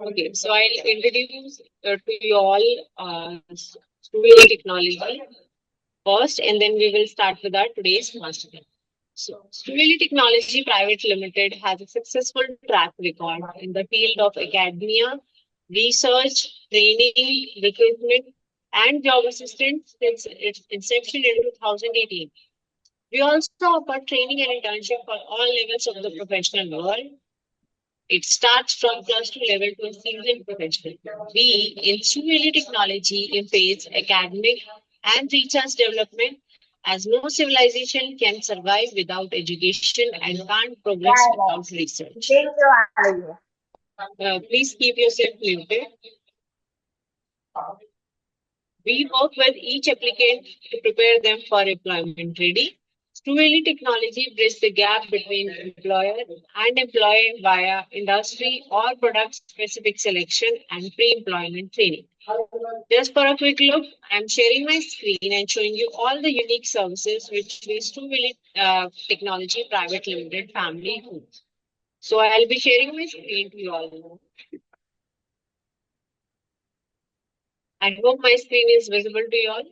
Okay, so I'll introduce to you all Studio Technology first, and then we will start with our today's masterclass. So, Studio Technology Private Limited has a successful track record in the field of academia, research, training, recruitment, and job assistance since its inception in 2018. We also offer training and internship for all levels of the professional world. It starts from plus two level to a seasoned professional. We in Studio Technology emphasize academic and research development as no civilization can survive without education and can't progress without research. Please keep yourself muted. We work with each applicant to prepare them for employment ready. Studio Technology bridges the gap between employer and employee via industry or product specific selection and pre-employment training. Just for a quick look, I'm sharing my screen and showing you all the unique services which we Studio Technology Private Limited family owns. So I'll be sharing my screen to you all now. I hope my screen is visible to you all.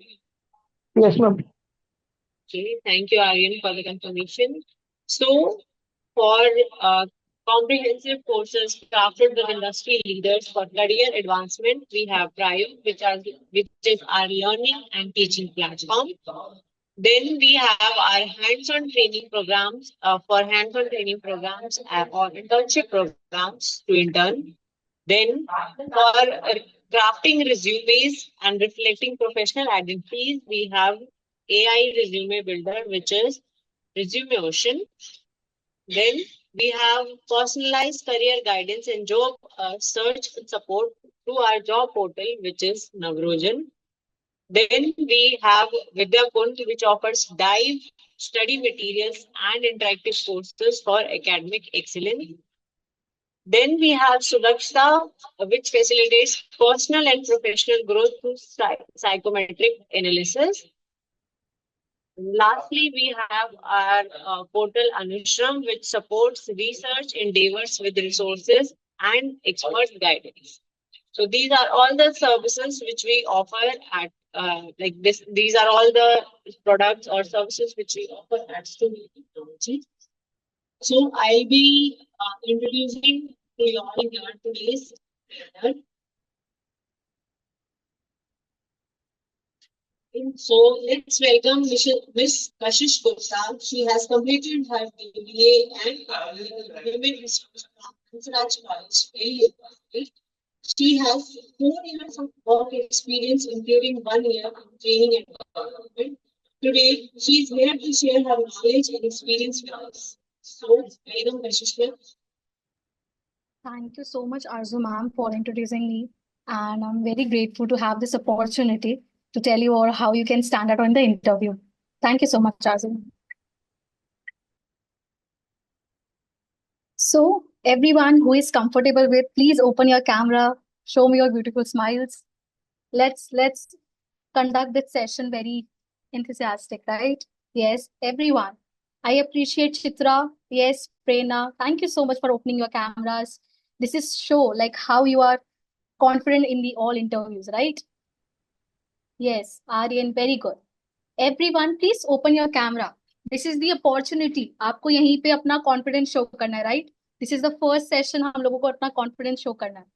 Yes, ma'am. Okay, thank you, Aryan, for the confirmation. So, for comprehensive courses crafted with industry leaders for career advancement, we have Prayug, which is our learning and teaching platform. Then we have our hands-on training programs for hands-on training programs or internship programs to intern. Then for crafting resumes and reflecting professional identities, we have AI Resume Builder, which is Resume Ocean. Then we have personalized career guidance and job search support through our job portal, which is Navrojan. Then we have Vidyakund, which offers dive study materials and interactive courses for academic excellence. Then we have Suraksha, which facilitates personal and professional growth through psychometric analysis. Lastly, we have our portal Anushram, which supports research endeavors with resources and expert guidance. So these are all the services which we offer at like this. These are all the products or services which we offer at Studio Technology. So I'll be introducing to you all here today's webinar. So let's welcome Miss Kashish Gupta. She has completed her BBA and Women Resource from Raj College, Delhi. She has 4 years of work experience, including 1 year of training and development. Today, she is here to share her knowledge and experience with us. So, welcome, Kashish. Thank you so much, Arzu ma'am, for introducing me. And I'm very grateful to have this opportunity to tell you all how you can stand out on the interview. Thank you so much, Arzu. So, everyone who is comfortable with, please open your camera, show me your beautiful smiles. Let's conduct this session very enthusiastic, right? Yes, everyone. I appreciate Chitra. Yes, Prerna. Thank you so much for opening your cameras. This is show like how you are confident in the all interviews, right? Yes, Aryan, very good. Everyone, please open your camera. This is the opportunity. आपको यहीं पे अपना confidence show करना है, right? This is the first session हम लोगों को अपना confidence show करना है.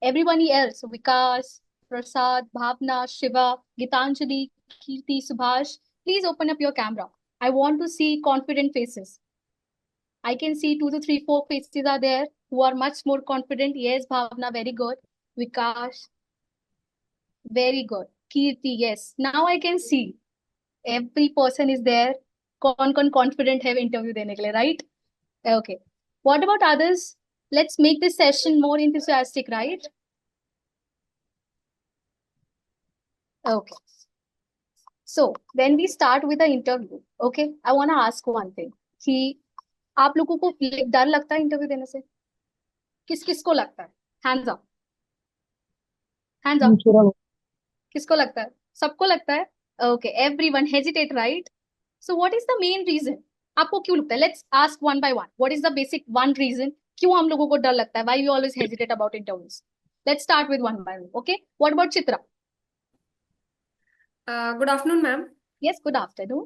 Everybody else, Vikas, Prasad, Bhavna, Shiva, Gitanjali, Kirti, Subhash, please open up your camera. I want to see confident faces. I can see 2 to 3, 4 faces are there who are much more confident. Yes, Bhavna, very good. Vikas, very good. Kirti, yes. Now I can see every person is there. Con confident have interview देने के लिए, right? Okay. What about others? Let's make this session more enthusiastic, right? Okay. So when we start with the interview, okay, I want to ask one thing. कि आप लोगों को डर लगता है इंटरव्यू देने से? किस किस को लगता है? Hands up. Hands up. किसको लगता है? सबको लगता है? Okay, everyone hesitate, right? So what is the main reason? आपको क्यों लगता है? Let's ask one by one. What is the basic one reason? क्यों हम लोगों को डर लगता है? Why we always hesitate about interviews? Let's start with one by one. Okay. What about Chitra? Good afternoon ma'am. Yes, good afternoon.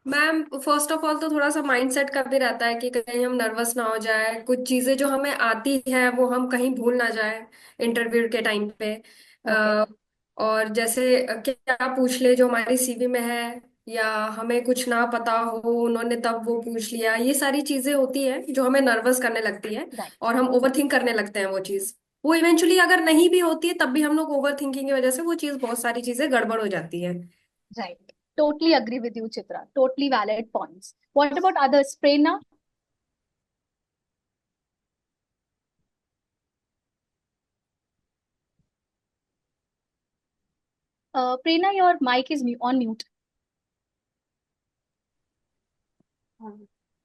Ma'am first of all तो थोड़ा सा माइंडसेट का भी रहता है कि कहीं हम नर्वस ना हो जाए, कुछ चीजें जो हमें आती है वो हम कहीं भूल ना जाए इंटरव्यू के टाइम पे। Okay. और जैसे क्या पूछ ले जो हमारी सीवी में है, या हमें कुछ ना पता हो उन्होंने तब वो पूछ लिया, ये सारी चीजें होती है जो हमें नर्वस करने लगती है Right. और हम ओवर थिंक करने लगते हैं वो चीज। वो इवेंचुअली अगर नहीं भी होती है तब भी हम लोग ओवर थिंकिंग की वजह से वो चीज, बहुत सारी चीजें गड़बड़ हो जाती है। Right. Totally agree with you, Chitra. Totally valid points. What about others? Prerna? Prerna, your mic is on mute.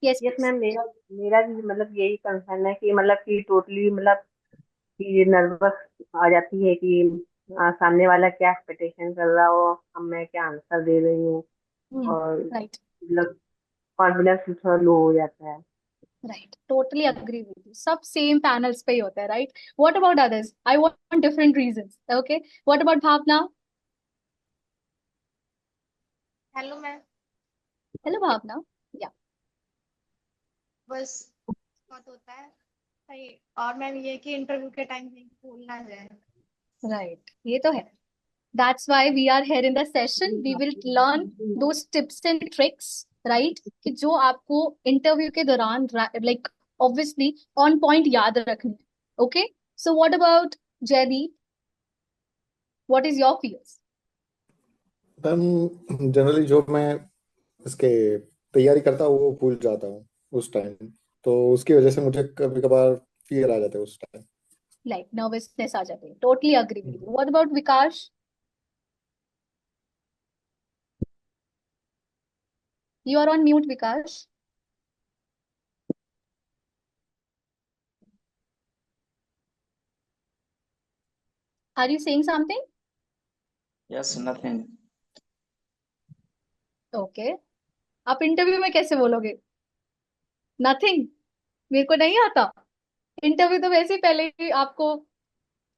Yes, yes please. Ma'am, मेरा मेरा भी मतलब यही कंसर्न है कि मतलब कि टोटली मतलब कि नर्वस आ जाती है कि सामने वाला क्या एक्सपेक्टेशन कर रहा हो, अब मैं क्या आंसर दे रही हूँ, और Right. मतलब कॉन्फिडेंस थोड़ा लो हो जाता है। Right. Totally agree with you. सब same panels पे ही होता है, right? What about others? I want different reasons. Okay. What about Bhavna? Hello ma'am. Hello, Bhavna. Yeah. बस बहुत होता है सही। और मैम ये कि इंटरव्यू के टाइम कहीं भूल ना जाए। Right. ये तो है. That's why we are here in the session. We will learn those tips and tricks, right? कि जो आपको इंटरव्यू के दौरान like obviously on point याद रखनी है. Okay. So what about Jaideep? What is your fears? Ma'am generally जो मैं इसके तैयारी करता हूँ वो भूल जाता हूँ उस टाइम, तो उसकी वजह से मुझे कभी कभार फियर आ जाता है उस टाइम। Like nervousness आ जाती है. Totally agree with you. What about Vikash? You are on mute, Vikash. Are you saying something? Yes, nothing. Okay. आप इंटरव्यू में कैसे बोलोगे? नथिंग. मेरे को नहीं आता. इंटरव्यू तो वैसे ही पहले ही आपको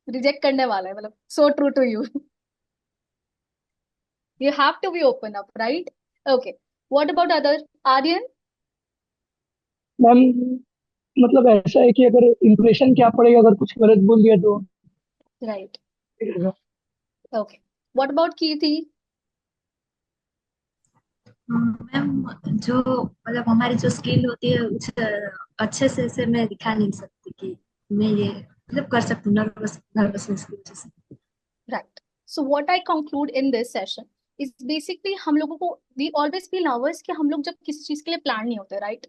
रिजेक्ट करने वाला है, मतलब so true to you. You have to be open up, right? Okay. What about other? Aryan? Ma'am मतलब ऐसा है कि अगर इम्प्रेशन क्या पड़ेगा अगर कुछ गलत बोल दिया तो। Right. Okay. What about Kirti? Ma'am जो मतलब हमारी जो स्किल होती है उसे अच्छे से मैं दिखा नहीं सकती कि मैं ये मतलब कर सकती हूँ नर्वसनेस की वजह से। Right. So what I conclude in this session is basically हम लोगों को we always feel nervous कि हम लोग जब किसी चीज के लिए प्लान नहीं होते, right?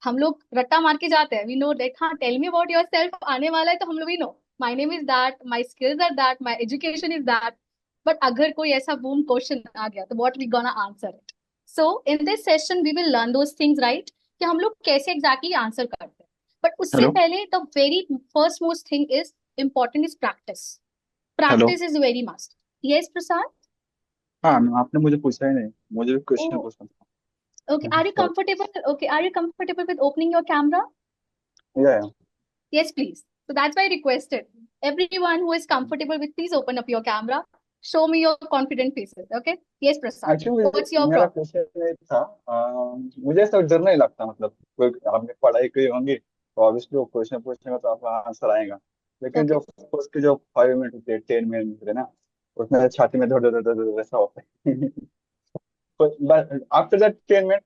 हम लोग रट्टा मार के जाते हैं. We know like हाँ tell me about yourself आने वाला है तो हम लोग we know my name is that, my skills are that, my education is that. But अगर कोई ऐसा boom question आ गया तो what we gonna answer it? So in this session we will learn those things, right? कि हम लोग कैसे exactly answer करते हैं. But उससे हेलो पहले the very first most thing is important is practice. Hello. Practice is very must. Yes, Prasad? हाँ ma'am, आपने मुझे पूछा ही नहीं, मुझे भी क्वेश्चन Oh, पूछना okay. Are you था। comfortable? Okay, are you comfortable with opening your camera? या Yes, please. So that's why I requested. Everyone who is comfortable with, please open up your camera. Show me your confident faces. Okay? Yes, Prasad. Actually What's your मेरा problem? Question ये था, मुझे ऐसा डर नहीं लगता, मतलब कोई आपने पढ़ाई की होंगी तो ऑब्वियसली वो क्वेश्चन पूछेंगे तो आपका आंसर आएगा, लेकिन Okay. जो फर्स्ट के जो 5 मिनट होते हैं 10 मिनट होते हैं ना, उसमें छाती में धड़ धड़ धड़ धड़ वैसा होता है। But after that 10 minute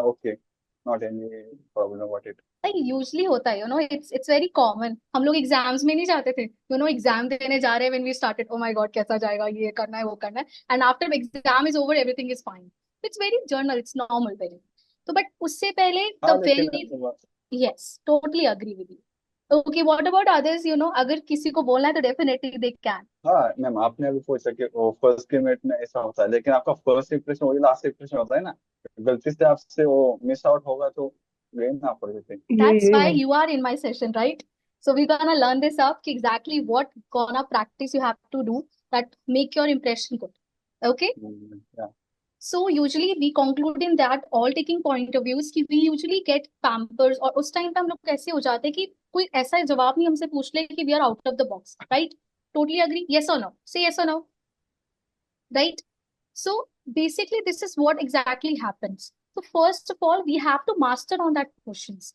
okay, not any problem about it. Usually होता है, it's very common. हम लोग एग्जाम्स में नहीं जाते थे, एग्जाम देने जा रहे हैं when we started, oh my god कैसा जाएगा, ये करना है वो करना है, and after exam is over everything is fine. It's very journal, it's normal very. तो बट उससे पहले हाँ the लेकिन very yes, totally agree with you. Okay, what about others? अगर किसी को बोलना है तो definitely they can. हाँ मैम, आपने अभी पूछा कि वो फर्स्ट के मिनट में ऐसा होता है, लेकिन आपका फर्स्ट इंप्रेशन वही लास्ट इंप्रेशन होता है ना, गलती से आपसे वो मिस आउट होगा तो गए ना पड़ जाते। That's ये why ma'am you are in my session, right? So we're gonna learn this up exactly what gonna practice you have to do that make your impression good. Okay? Yeah. So usually we conclude in that all taking point of views कि we usually get pampers और उस time पे हम लोग कैसे हो जाते हैं कि कोई ऐसा जवाब नहीं हमसे पूछ ले कि we are out of the box, right? Totally agree? Yes or no? Say yes or no. Right? So basically, this is what exactly happens. So first of all, we have to master on that questions.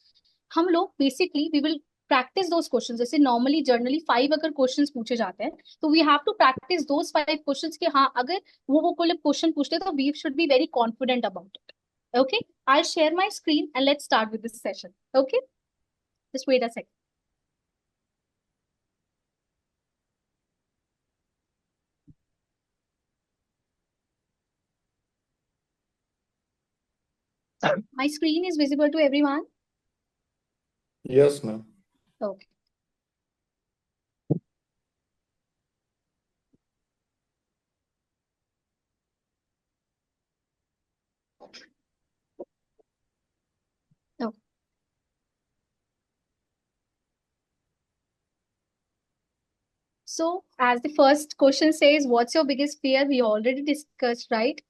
हम लोग basically we will practice those questions. जैसे normally generally 5 अगर questions पूछे जाते हैं तो we have to practice those 5 questions कि हाँ अगर वो कोई क्वेश्चन पूछते तो we should be very confident about it. Okay, I'll share my screen and let's start with this session. Okay, just wait a second. My screen is visible to everyone. Yes, ma'am. Okay. Okay. So, as the first question says, what's your biggest fear? We already discussed, right?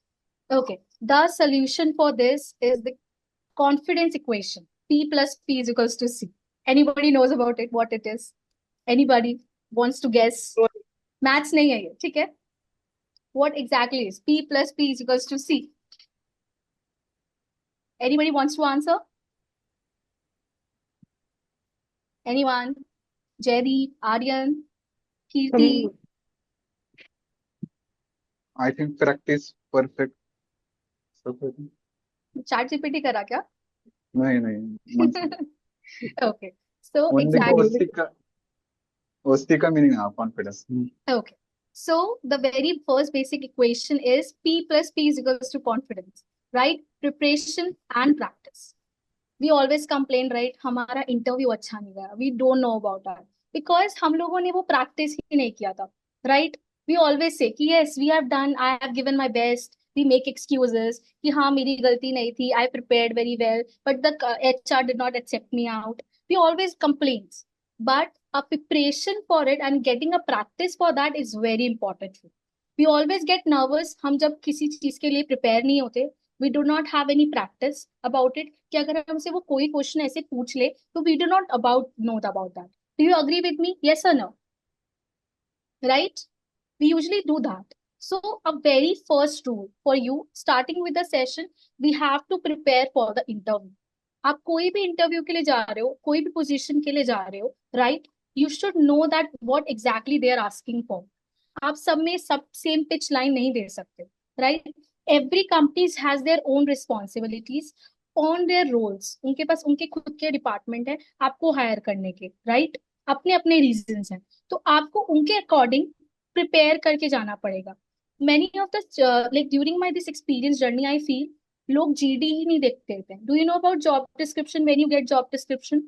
Okay. The solution for this is the confidence equation. P plus P is equals to C. Anybody knows about it, what it is? Anybody wants to guess? Maths nahi hai ye, theek hai? What exactly is P plus P is equals to C? Anybody wants to answer? Anyone? Jerry, Aryan, Kirti? I think practice perfect. Chat GPT करा क्या? नहीं मन से Okay. So only exactly. उसकी का meaning है confidence. Okay. So the very first basic equation is P plus P is equals to confidence, right? Preparation and practice. We always complain, right? हमारा interview अच्छा नहीं गया. We don't know about that because हम लोगों ने वो practice ही नहीं किया था, right? We always say कि yes, we have done. I have given my best. We make excuses कि हाँ मेरी गलती नहीं थी. I prepared very well, but the HR did not accept me out. We always complain, but a preparation for it and getting a practice for that is very important. We always get nervous हम जब किसी चीज के लिए prepare नहीं होते. We do not have any practice about it कि अगर हमसे वो कोई क्वेश्चन ऐसे पूछ ले तो we do not know about that. Do you agree with me? Yes or no? Right? We usually do that. So a very first rule for you starting with the session, we have to prepare for the interview. आप कोई भी interview के लिए जा रहे हो, कोई भी पोजीशन के लिए जा रहे हो, right? You should know that what exactly they are asking for. आप सब में सब सेम पिच लाइन नहीं दे सकते, right? Every companies has their own responsibilities on their roles. उनके पास उनके खुद के डिपार्टमेंट है आपको हायर करने के, राइट? अपने अपने रीजंस हैं, तो आपको उनके अकॉर्डिंग प्रिपेयर करके जाना पड़ेगा. Many of the like during my this experience journey I feel लोग जीडी ही नहीं देखते थे. Do you know about job description? When you get job description,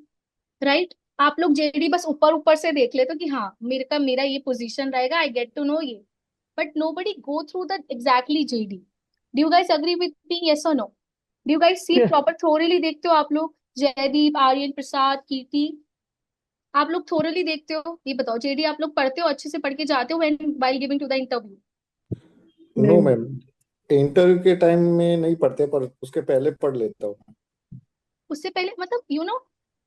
right? आप लोग जेडी बस ऊपर ऊपर से देख लेते हो कि हाँ मेरा ये पोजीशन रहेगा, आई गेट टू नो ये, but nobody go through that exactly JD. Do you guys agree with me? Yes or no? Do you guys see Yes. proper thoroughly देखते हो आप लोग? जयदीप, आर्यन, प्रसाद, कीर्ति, आप लोग thoroughly देखते हो? ये बताओ, जेडी आप लोग पढ़ते हो, अच्छे से पढ़ के जाते हो when while giving to the interview? No ma'am, interview के टाइम में नहीं पढ़ते पर उसके पहले पढ़ लेता हूँ. उससे पहले मतलब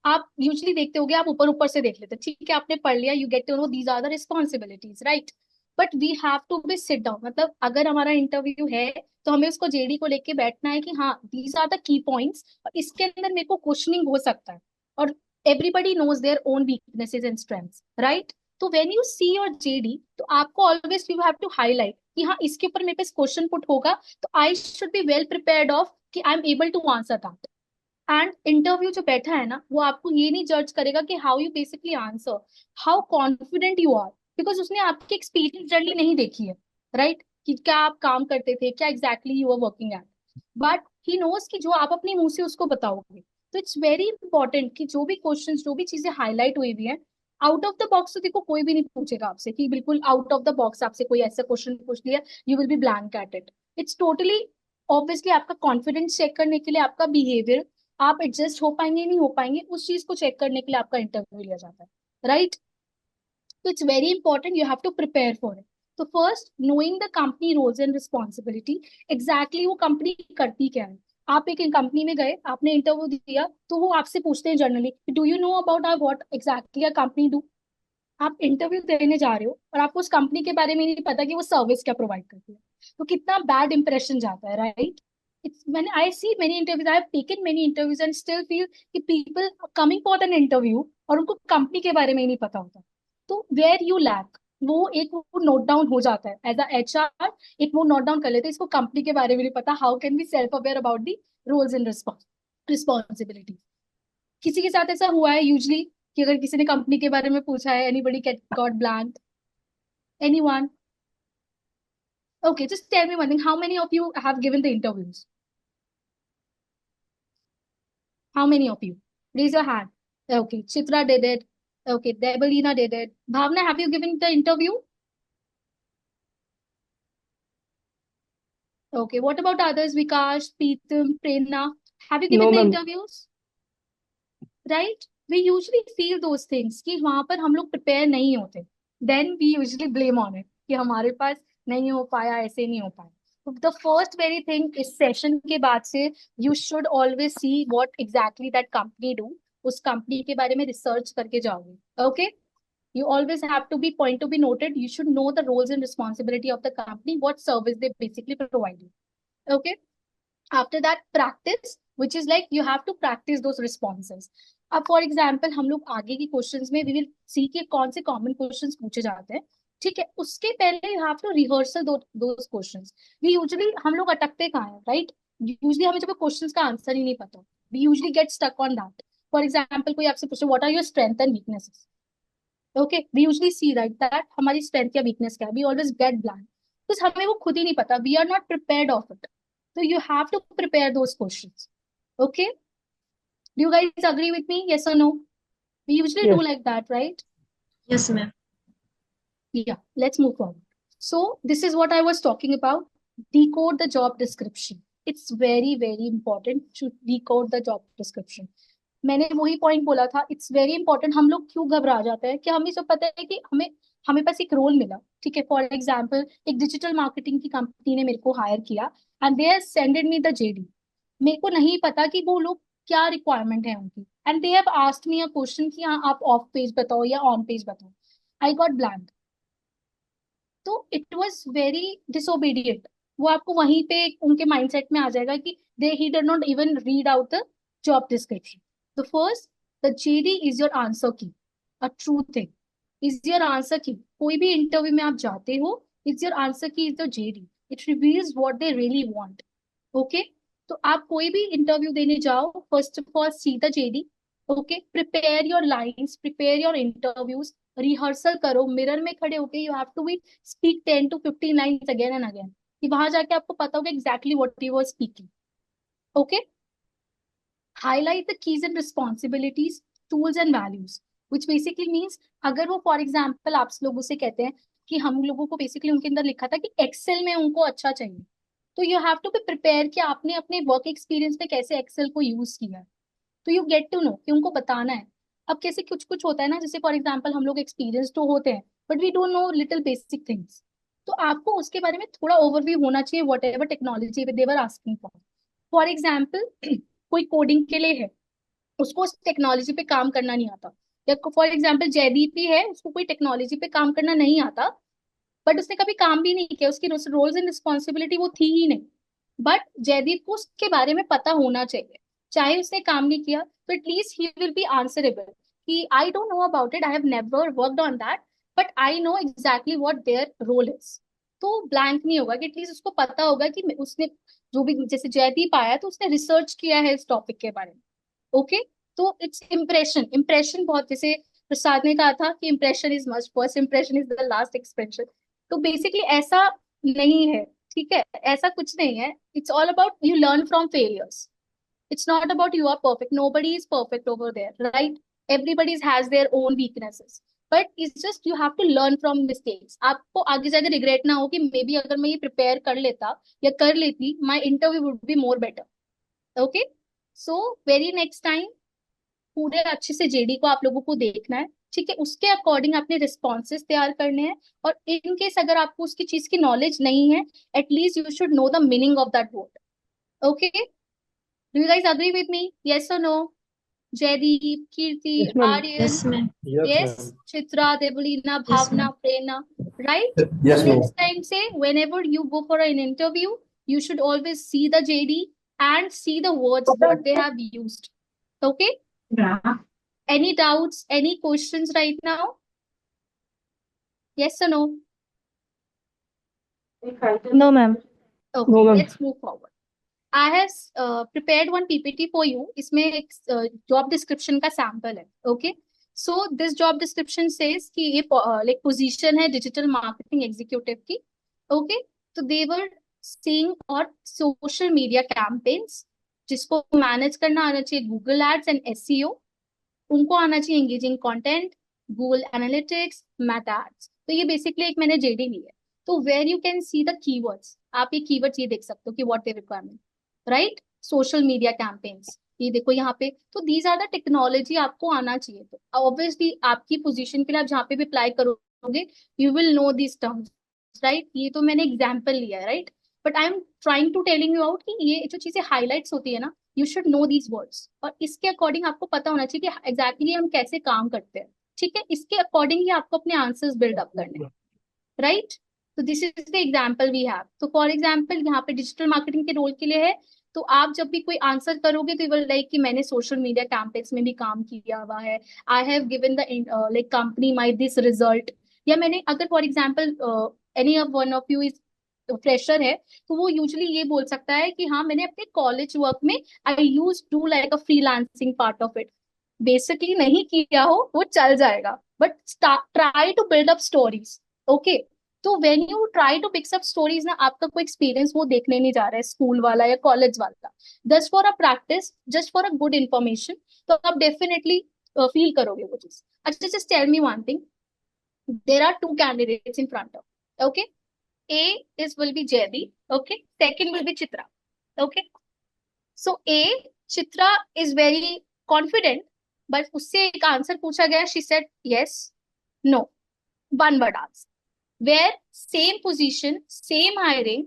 आप यूजली देखते होगे, आप ऊपर ऊपर से देख लेते हो, ठीक है आपने पढ़ लिया, you get to know these are the responsibilities, right? But we have to be sit down. मतलब अगर हमारा इंटरव्यू है तो हमें उसको जेडी को लेके बैठना है कि हाँ these are the key points और इसके अंदर मेरे को क्वेश्चनिंग हो सकता है. और everybody knows their own weaknesses and strengths, right? तो when you see your JD तो आपको always you have to highlight कि हाँ इसके ऊपर मेरे पास क्वेश्चन पुट होगा तो I should be well prepared of कि I am able to answer that. And interview जो बैठा है ना वो आपको ये नहीं जज करेगा कि how you basically answer, how confident you are, because उसने आपकी एक्सपीरियंस जर्नी नहीं देखी है, राइट? कि क्या आप काम करते थे, क्या exactly you are working at, but he knows कि जो आप अपने मुंह से उसको बताओगे. तो इट्स वेरी इंपॉर्टेंट कि जो भी क्वेश्चन जो भी चीजें हाईलाइट हुई हुई है आउट ऑफ द बॉक्स, तो देखो कोई भी नहीं पूछेगा आपसे कि बिल्कुल आउट ऑफ द बॉक्स आपसे कोई ऐसा क्वेश्चन पूछ लिया, you will B blank at it. It's totally obviously आपका कॉन्फिडेंस चेक करने के लिए, आपका बिहेवियर, आप एडजस्ट हो पाएंगे नहीं हो पाएंगे उस चीज को चेक करने के लिए आपका इंटरव्यू लिया जाता है, राइट? तो it's very important, you have to prepare for it. तो first knowing the company roles and responsibility, exactly वो कंपनी करती क्या है. आप एक कंपनी में गए, आपने इंटरव्यू दिया, तो वो आपसे पूछते हैं generally, do you know about what exactly a company do? आप इंटरव्यू देने जा रहे हो और आपको उस कंपनी के बारे में नहीं पता कि वो सर्विस क्या प्रोवाइड करती है, तो कितना बैड इंप्रेशन जाता है, राइट? इट्स मैंने I see many interviews, I have taken many interviews and still feel कि people coming for an interview और उनको कंपनी के बारे में ही नहीं पता होता। तो वेयर यू लैक, वो एक वो नोट डाउन हो जाता है एज अ एचआर, एक वो नोट डाउन कर लेते हैं, इसको कंपनी के बारे में नहीं पता, how can be self aware about the roles and responsibility. किसी के साथ ऐसा हुआ है यूजली कि अगर किसी ने कंपनी के बारे में पूछा है, anybody got blank, anyone? Okay, just tell me one thing, how many of you have given the interviews? How many of you? Raise your hand. Okay, Chitra did it. Okay, Debalina did it. Bhavna, have you given the interview? Okay, what about others? Vikash, Preetam, Prerna, have you no given the ma'am. interviews? Right, we usually feel those things कि वहां पर हम लोग prepare नहीं होते, then we usually blame on it कि हमारे पास नहीं हो पाया, ऐसे नहीं हो पाया। तो द फर्स्ट वेरी थिंग इस सेशन के बाद से, you should always see what exactly that company do, उस कंपनी के बारे में रिसर्च करके जाओगे। Okay, you always have to be point to be noted, you should know the roles and responsibility of the company, what service they basically provide you। Okay, after that practice, which is like you have to practice those responses। अब for example हम लोग आगे की questions में we will see के कौन से common questions पूछे जाते हैं, ठीक है? उसके पहले you have to rehearsal those questions. We usually हम लोग अटकते कहाँ हैं, राइट? यूजुअली हमें जब क्वेश्चंस का आंसर ही नहीं पता, we usually get stuck on that. For example कोई आपसे पूछे what are your strength and weaknesses, okay, we usually see right that हमारी स्ट्रेंथ या वीकनेस क्या है, वी ऑलवेज गेट ब्लैंक, तो हमें वो खुद ही नहीं पता, we are not prepared of it. So you have to prepare those questions. Okay? Do you guys agree with me? Yes or no? We usually do yes. like that, right? Yes ma'am. Yeah, let's move forward. So this is what I was talking about. Decode the job description. It's very, very important to decode the job description. मैंने वही point बोला था, it's very important. हम लोग क्यों घबरा जाते हैं कि हमें सब पता है कि हमें हमें पास एक रोल मिला, ठीक है? फॉर एग्जाम्पल एक डिजिटल मार्केटिंग की कंपनी ने मेरे को हायर किया and they have सेंडेड me the JD. मेरे को नहीं पता कि वो लोग क्या रिक्वायरमेंट है उनकी, and they have asked me a question कि हाँ आप ऑफ पेज बताओ या ऑन पेज बताओ। I got blank. तो इट वाज वेरी डिसोबीडियंट। वो आपको वहीं पे उनके माइंडसेट में आ जाएगा कि they he did not even read out the job description. The first, the JD is your answer key, a true thing, is your answer key. कोई भी इंटरव्यू में आप जाते हो, is your answer key is the JD, it reveals what they really want. Okay, तो आप कोई भी इंटरव्यू देने जाओ, first of all see the JD. Okay, prepare your lines, prepare your interviews, rehearsal करो मिरर में खड़े होके, you have to be speak 10 to 15 lines again and again, कि वहां जाके आपको पता होगा exactly what you were speaking. Okay, highlight the keys and responsibilities, tools and values, which basically means अगर वो फॉर एग्जाम्पल आप लोगों से कहते हैं कि हम लोगों को बेसिकली उनके अंदर लिखा था कि एक्सेल में उनको अच्छा चाहिए, तो you have to be prepare कि आपने अपने वर्क एक्सपीरियंस में कैसे एक्सेल को यूज किया है, तो यू गेट टू नो कि उनको बताना है। अब कैसे कुछ कुछ होता है ना, जैसे फॉर एग्जाम्पल हम लोग एक्सपीरियंस तो होते हैं but we don't know little basic things, तो आपको उसके बारे में थोड़ा ओवरव्यू होना चाहिए whatever technology they're asking for. For example कोई कोडिंग के लिए है, उसको उस टेक्नोलॉजी पे काम करना नहीं आता, या फॉर एग्जाम्पल जयदीप ही है, उसको कोई टेक्नोलॉजी पे काम करना नहीं आता, बट उसने कभी काम भी नहीं किया, उसकी रोल्स एंड रिस्पॉन्सिबिलिटी वो थी ही नहीं, बट जयदीप को उसके बारे में पता होना चाहिए। चाहे उसने काम नहीं किया तो at least he will be answerable कि I don't know about it, I have never worked on that, but I know exactly what their role is. तो ब्लैंक नहीं होगा कि एटलीस्ट उसको पता होगा कि उसने जो भी, जैसे जयदीप आया तो उसने रिसर्च किया है इस टॉपिक के बारे में। ओके, तो इट्स इम्प्रेशन, इम्प्रेशन बहुत, जैसे प्रसाद ने कहा था कि impression is must, first impression is the last expression. तो बेसिकली ऐसा नहीं है, ठीक है? ऐसा कुछ नहीं है, it's all about you learn from failures. It's not about you are perfect. Nobody is perfect over there, right? Everybody has their own weaknesses. But it's just you have to learn from mistakes. आपको आगे जाके regret ना हो कि may be अगर मैं ये prepare कर लेता या कर लेती, my interview would be more better. Okay, so very next time पूरे अच्छे से जेडी को आप लोगों को देखना है, ठीक है? उसके अकॉर्डिंग अपने रिस्पॉन्सेज तैयार करने हैं, और इन केस अगर आपको उसकी चीज की नॉलेज नहीं है, at least you should know the meaning of that word. Okay, do you guys agree with me? Yes or no? Jaideep, Kirti, yes ma'am. Aryan, yes ma'am. Yes yes, ma'am. Chitra, Devalina, yes Bhavna, ma'am. Prerna, right? So Yes, ma'am. next time, say, whenever you go for an interview, you should always see the JD and see the words what they have used. Okay? Yeah. Any doubts, any questions right now? Yes or no? No, ma'am. Okay, no ma'am. let's move forward. I have prepared one PPT for you. इसमें एक job description का sample है. Okay. So this job description says कि ये like position है digital marketing executive की. Okay. So they were seeing और social media campaigns जिसको manage करना आना चाहिए Google Ads and SEO. उनको आना चाहिए engaging content, Google Analytics, Meta Ads. तो ये basically एक मैंने JD ली है. तो where you can see the keywords. आप ये keywords ये देख सकते हो कि what they requirement. Right, social media campaigns ये देखो यहाँ पे. तो दीज आर द टेक्नोलॉजी आपको आना चाहिए. तो ऑब्वियसली आपकी पोजीशन के लिए आप जहाँ पे भी अप्लाई करोगे you will know this terms, right. ये तो मैंने एग्जांपल लिया है, right. But I am trying to telling you out कि ये जो चीजें हाईलाइट्स होती है ना, you should know these words और इसके अकॉर्डिंग आपको पता होना चाहिए कि एग्जैक्टली हम कैसे काम करते हैं. ठीक है, इसके अकॉर्डिंग ही आपको अपने आंसर्स बिल्डअप करने हैं, राइट. तो this is the example we have. तो फॉर एग्जाम्पल यहाँ पे डिजिटल मार्केटिंग के रोल के लिए है. तो आप जब भी कोई आंसर करोगे तो विल लाइक कि मैंने सोशल मीडिया कैंपेन्स में भी काम किया हुआ है. I have given the like company my this result. या मैंने अगर for example any of one of you is fresher है तो वो यूजली ये बोल सकता है कि हाँ मैंने अपने कॉलेज वर्क में I use to like a freelancing part of it. Basically नहीं किया हो वो चल जाएगा but try to build up stories. Okay. तो when you try to picks up stories ना, आपका कोई एक्सपीरियंस वो देखने नहीं जा रहा है स्कूल वाला या कॉलेज वाला. Just for a practice, just for a good information. तो आप डेफिनेटली फील करोगे वो चीज. अच्छा, just tell me one thing. There are two candidates in front of. Okay. A is will be Jayadi. Okay. Second will be Chitra. Okay. So A, Chitra is very confident, but उससे एक answer पूछा गया. She said yes, no, one word answer. Where same position, same hiring.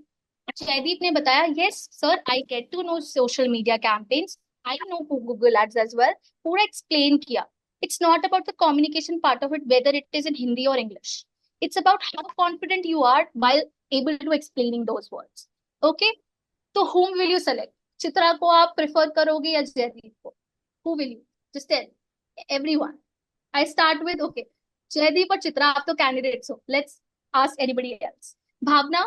Jaydeep ने बताया yes sir, I get to know social media campaigns. I know Google Ads as well. पूरा explain किया. It's not about the communication part of it, whether it is in Hindi or English. It's about how confident you are while able to explaining those words. Okay. तो whom will you select? Chitra को आप prefer करोगे या जयदीप को? Who will you? Just tell everyone. I start with okay. Jaideep और चित्रा आप तो candidates हो. Let's ask anybody else. Bhavna,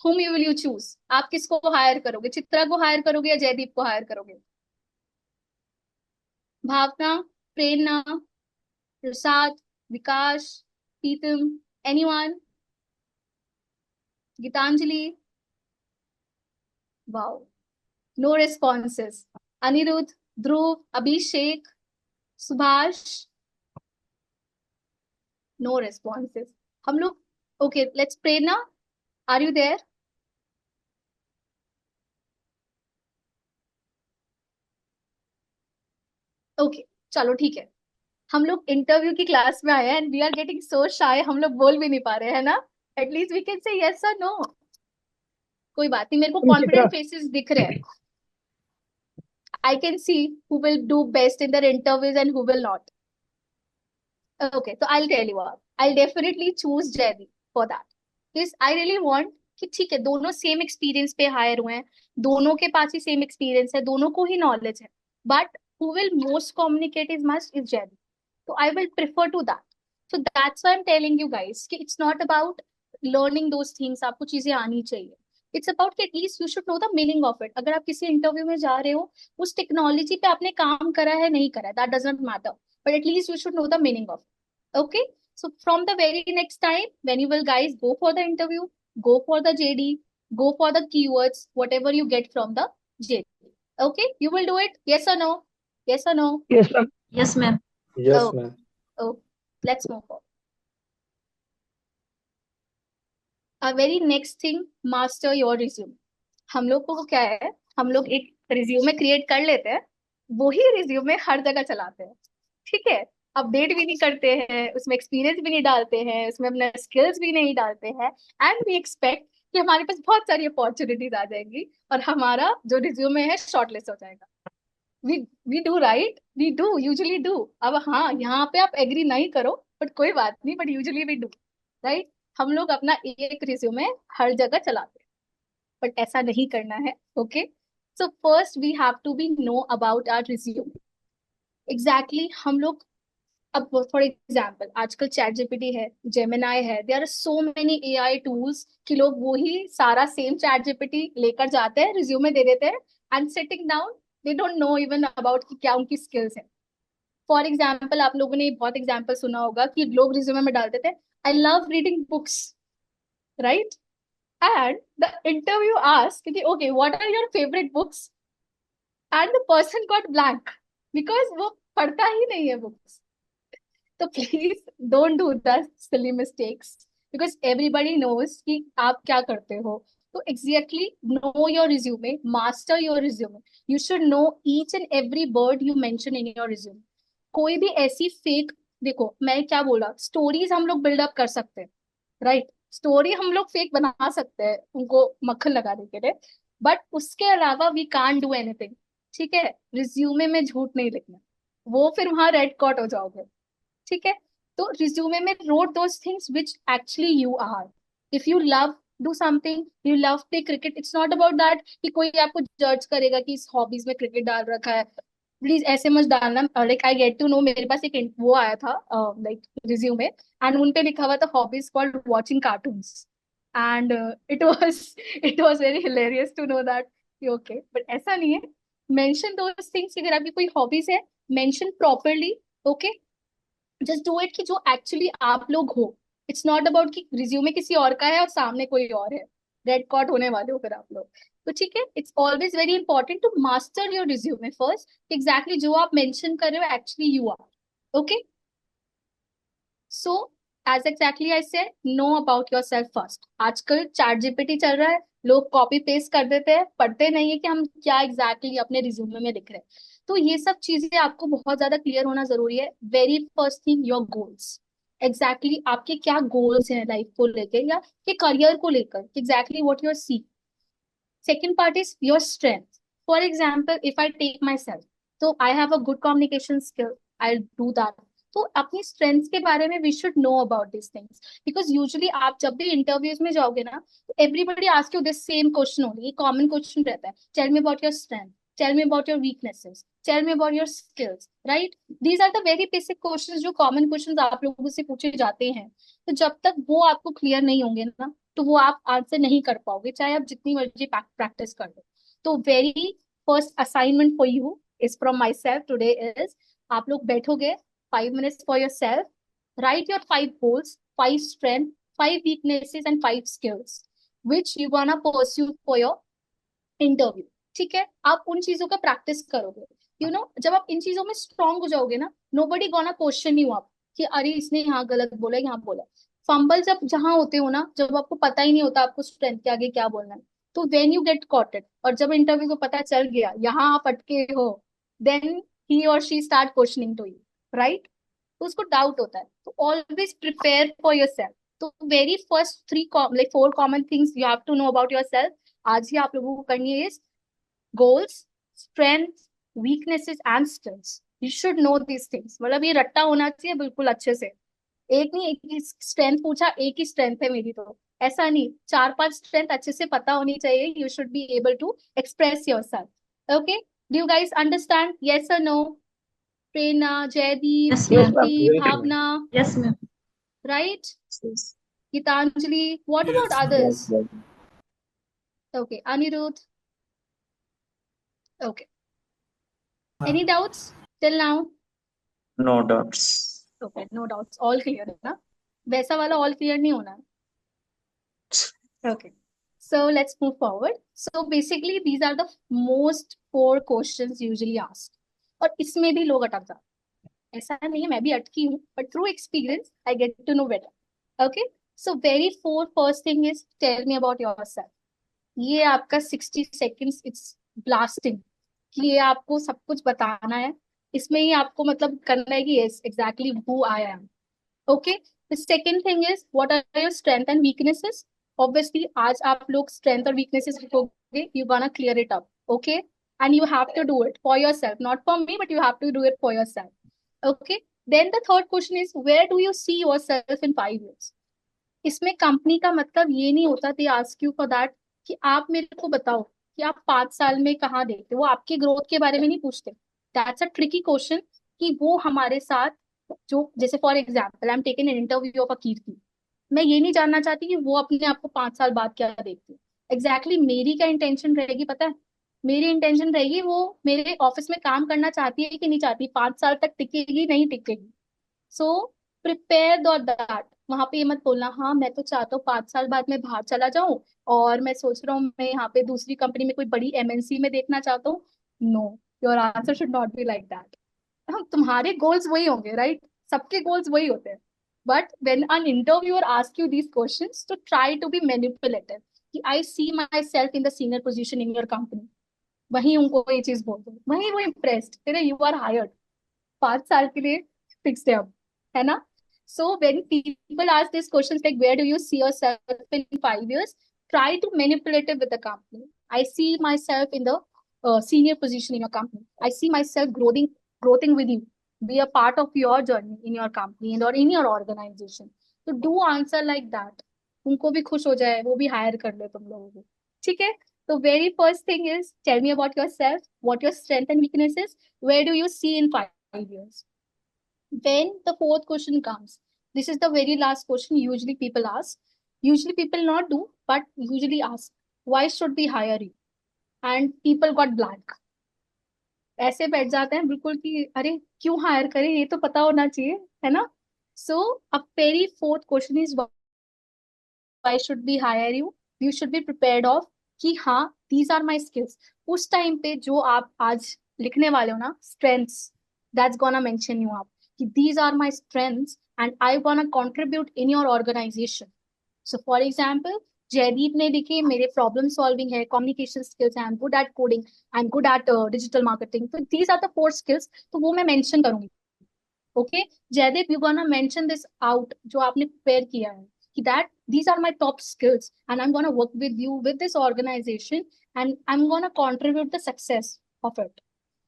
whom you will you choose? आप किसको हायर करोगे? चित्रा को हायर करोगे या जयदीप को हायर करोगे? भावना, प्रेरणा, प्रसाद, विकास, प्रीतम, anyone? Geetanjali? Wow. No responses. Anirudh, Dhruv, Abhishek, Subhash. No responses. हम लोग okay. Let's pray now. Are you there? Okay. चलो ठीक है. हम लोग इंटरव्यू की क्लास में आए हैं and we are getting so shy. हम लोग बोल भी नहीं पा रहे हैं ना. At least we can say yes or no. कोई बात नहीं, मेरे को चित्रा। कॉन्फिडेंट फेसेस दिख रहे हैं. I can see who will do best in their interviews and who will not. Okay, so I'll tell you what. I'll definitely choose Jaydeep for that. Because I really want कि ठीक है दोनों same experience पे higher हुए हैं, दोनों के पास ही same experience है, दोनों को ही नॉलेज है. But who will most communicate is must is Jaideep. तो I will prefer to that. So that's why I am telling you guys कि it's not about learning those things. आपको चीजें आनी चाहिए. इट्स अबाउट कि at least you should know the meaning of it. अगर आप किसी इंटरव्यू में जा रहे हो, उस टेक्नोलॉजी पे आपने काम करा है नहीं करा है, that doesn't matter. But at least you should know the meaning of it. Okay. So from the very next time, when you will guys go for the interview, go for the JD, go for the keywords, whatever you get from the JD. Okay. You will do it. Yes or no? Yes or no? Yes ma'am. Yes ma'am. Yes Oh, ma'am. oh. Let's move on. A very next thing, master your resume. हम लोग को क्या है, हम लोग एक resume create कर लेते हैं, वही रिज्यूमे हर जगह चलाते हैं. ठीक है. अपडेट भी नहीं करते हैं, उसमें एक्सपीरियंस भी नहीं डालते हैं, उसमें अपने स्किल्स भी नहीं डालते हैं. एंड वी एक्सपेक्ट कि हमारे पास बहुत सारी अपॉर्चुनिटीज आ जाएंगी और हमारा जो रिज्यूमे है शॉर्टलिस्ट हो जाएगा. We do right, we do usually do. अब हाँ, यहाँ पे आप एग्री नहीं करो, बट कोई बात नहीं, but usually we do right. हम लोग अपना एक रिज्यूमे हर जगह चलाते हैं, बट ऐसा नहीं करना है। Okay, so first we have to be know about our resume. Exactly हम लोग, अब फॉर एग्जाम्पल आजकल चैट जीपीटी है, जेमिनाई है, there are so many AI tools कि लोग वही सारा सेम चैट जीपीटी लेकर जाते हैं, रिज्यूमे दे देते हैं, and sitting down they don't know even about कि क्या उनकी स्किल्स है। फॉर एग्जाम्पल आप लोगों ने बहुत एग्जाम्पल सुना होगा कि लोग रिज्यूमे में डालते थे, I love reading books, right, and the interview ask कि okay what are your favourite books, and the person got blank because वो पढ़ता ही नहीं है बुक्स। तो please don't do that silly mistakes, because everybody knows कि आप क्या करते हो। तो exactly know your resume, master your resume. You should know each and every word you mention in your resume. कोई भी ऐसी फेक, देखो मैं क्या बोला, स्टोरीज हम लोग बिल्डअप कर सकते हैं, राइट, स्टोरी हम लोग फेक बना सकते हैं उनको मक्खन लगाने के लिए, बट उसके अलावा वी कांट डू एनीथिंग। ठीक है, रिज्यूमे में झूठ नहीं लिखना, वो फिर वहां रेड कॉट हो जाओगे। ठीक है, तो रिज्यूमे में wrote those things which actually you are. If you love do something, you love play cricket, it's not about that कि कोई आपको जज करेगा कि इस हॉबीज में क्रिकेट डाल रखा है। प्लीज ऐसे मत डालना। Like I get to know, मेरे पास एक वो आया था लाइक रिज्यूमे, एंड उन पे लिखा हुआ था hobbies called watching cartoons, and it was it was very hilarious to know that okay, but ऐसा नहीं है। मेंशन दोस थिंग्स, अगर आपकी कोई हॉबीज है mention properly. Okay, just do it कि जो एक्चुअली आप लोग हो। इट्स नॉट अबाउट कि रिज्यूमे किसी और का है और सामने कोई और है, रेड कॉट होने वाले हो फिर आप लोग। तो ठीक है, it's always very important to master your resume first, exactly जो आप मेंशन कर रहे हो actually you are. Okay, so as exactly I say know about your self first. आजकल चैट जीपीटी चल रहा है, लोग कॉपी पेस्ट कर देते हैं, पढ़ते नहीं है कि हम क्या एग्जैक्टली अपने रिज्यूमे में लिख रहे हैं। तो ये सब चीजें आपको बहुत ज्यादा क्लियर होना जरूरी है। Very first thing, your goals. Exactly आपके क्या गोल्स हैं लाइफ को लेकर या के करियर को लेकर, exactly what you're see. Second part is your strength. For example, if I take myself, so I have a good communication skill. I'll do that. तो अपनी स्ट्रेंथ्स के बारे में we should know about this things, because usually आप जब भी interviews में जाओगे ना, तो everybody ask you this same question only, ये कॉमन क्वेश्चन रहता है, tell me about your strength, tell me about your weaknesses, tell me about your skills, right. These are the very basic questions जो common questions आप लोगों से पूछे जाते हैं। तो जब तक वो आपको क्लियर नहीं होंगे ना, तो वो आप आंसर नहीं कर पाओगे, चाहे आप जितनी मर्जी प्रैक्टिस कर लो। तो very first assignment for you is from my self today is, आप लोग बैठोगे 5 minutes for yourself, write your 5 goals, 5 strengths, 5 weaknesses and 5 skills which you wanna pursue for your interview. ठीक है, आप उन चीजों का प्रैक्टिस करोगे। जब आप इन चीजों में स्ट्रांग हो जाओगे ना, नोबडी गोना क्वेश्चन यू आप कि अरे इसने यहाँ गलत बोला, यहाँ बोला। फंबल जब जहां होते हो ना, जब आपको पता ही नहीं होता आपको स्ट्रेंथ के आगे क्या बोलना है, तो वेन यू गेट कॉटेड, और जब इंटरव्यू को पता चल गया यहाँ आप अटके हो, देन ही और she start questioning to you, right. तो उसको डाउट होता है। तो always prepare for your self. तो very first 4 common things you have to know about your self आज ही आप लोगों को करनी है, is goals, strength, weaknesses and skills. You should know these things, मतलब ये रट्टा होना चाहिए बिल्कुल अच्छे से। एक नहीं, एक ही स्ट्रेंथ पूछा, एक ही स्ट्रेंथ है मेरी, तो ऐसा नहीं, 4-5 स्ट्रेंथ अच्छे से पता होनी चाहिए। You should be able to express your self. Okay, do you guys understand, yes और no? Prerna, Jaideep, yes yes ma'am. Ma'am, Shruti, Yes, ma'am. Bhavna, yes ma'am. Right, Geetanjali, what about yes others? Ma'am. Okay, Aniruddh, okay, any हाँ, doubts till now? No doubts. Okay, no doubts, all clear है ना? वैसा वाला all clear नहीं होना है। Okay, so let's move forward. So basically these are the most 4 questions usually asked, और इसमें भी लोग अटक जाते हैं। ऐसा नहीं है, मैं भी अटकी हूँ, but through experience I get to know better. Okay, so very first thing is tell me about yourself. ये आपका 60 seconds, इट्स ब्लास्टिंग, कि ये आपको सब कुछ बताना है। इसमें ही आपको मतलब करना है कि yes exactly who I am. Okay, the second thing is what are your strength and weaknesses. Obviously आज आप लोग स्ट्रेंथ और वीकनेसेस लिखोगे, you gonna clear it up. Okay, and you have to do it for yourself, not for me, but you have to do it for yourself. Okay. Then the third question is, where do you see yourself in 5 years? इसमें company का मतलब ये नहीं होता they ask you for that कि आप मेरे को बताओ कि आप 5 साल में कहाँ देखते हो, वो आपके ग्रोथ के बारे में नहीं पूछते. दैट्स अ ट्रिकी क्वेश्चन कि वो हमारे साथ जो, जैसे for example I am taken an interview of a Kirti, मैं ये नहीं जानना चाहती कि वो अपने आप को 5 साल बाद क्या देखती है. एग्जैक्टली मेरी क्या इंटेंशन रहेगी पता है? मेरी इंटेंशन रहेगी वो मेरे ऑफिस में काम करना चाहती है कि नहीं चाहती, 5 साल तक टिकेगी नहीं टिकेगी. So prepare for that. वहां पे ये मत बोलना हाँ मैं तो चाहता हूँ 5 साल बाद मैं बाहर चला जाऊं और मैं सोच रहा हूँ मैं यहाँ पे दूसरी कंपनी में कोई बड़ी एमएनसी में देखना चाहता हूँ. No, your answer should not be like that. हम तुम्हारे गोल्स वही होंगे, राइट? सबके गोल्स वही होते हैं. But when an interviewer ask you these questions तो ट्राई टू बी मैनिपुलेटिव कि I see my self in the senior position in your company. वहीं उनको ये चीज बोल दो, वहीं वो इम्प्रेस्ड, तेरे यू आर हायर्ड 5 साल के लिए फिक्स्ड है अब, है ना? So when people ask this questions like where do you see yourself in 5 years, try to manipulative with the company. I see my self in the senior position in your company. I see myself growing with you, be a part of your journey in your company and or in your organization. So do answer like that. उनको भी खुश हो जाए, वो भी higher कर ले तुम लोगों को. ठीक है? तो very first thing is tell me about yourself, what your strength and weaknesses, where do you see in 5 years. Then the fourth question comes. This is the very last question usually people ask. Usually people not do, but usually ask, why should we hire you? And people got blank. ऐसे बैठ जाते हैं बिल्कुल कि अरे क्यों higher करें, ये तो पता होना चाहिए, है ना? So a very fourth question is why should we hire you. You should be prepared of कि हाँ these are my skills. उस टाइम पे जो आप आज लिखने वाले हो ना strengths, that's gonna mention you आप कि these are my strengths and I wanna contribute in your organization. So for example, Jaideep ने लिखे मेरे प्रॉब्लम सॉल्विंग है, कम्युनिकेशन स्किल्स है, I am good at coding, I am good at digital marketing. तो these are the 4 skills, तो वो मैं mention करूंगी. Okay Jaydeep, you gonna mention this out जो आपने प्रिपेयर किया है कि that these are my top skills and I'm going to work with you with this organization and I'm going to contribute the success of it.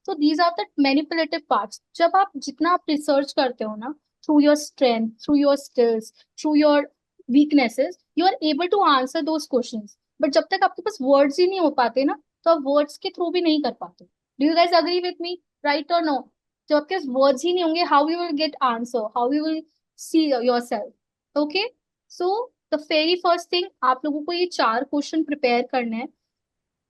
So these are the manipulative parts. जब आप जितना आप research करते हो ना, through your strength, through your skills, through your weaknesses, you are able to answer those questions. But जब तक आपके पास words ही नहीं हो पाते ना, तो आप words के थ्रू भी नहीं कर पाते. Do you guys agree with me? Right or no? जब आपके पास words ही नहीं होंगे, how you will get answer? How you will see yourself? Okay? So the very first thing, आप लोगों को ये 4 क्वेश्चन प्रिपेयर करने हैं.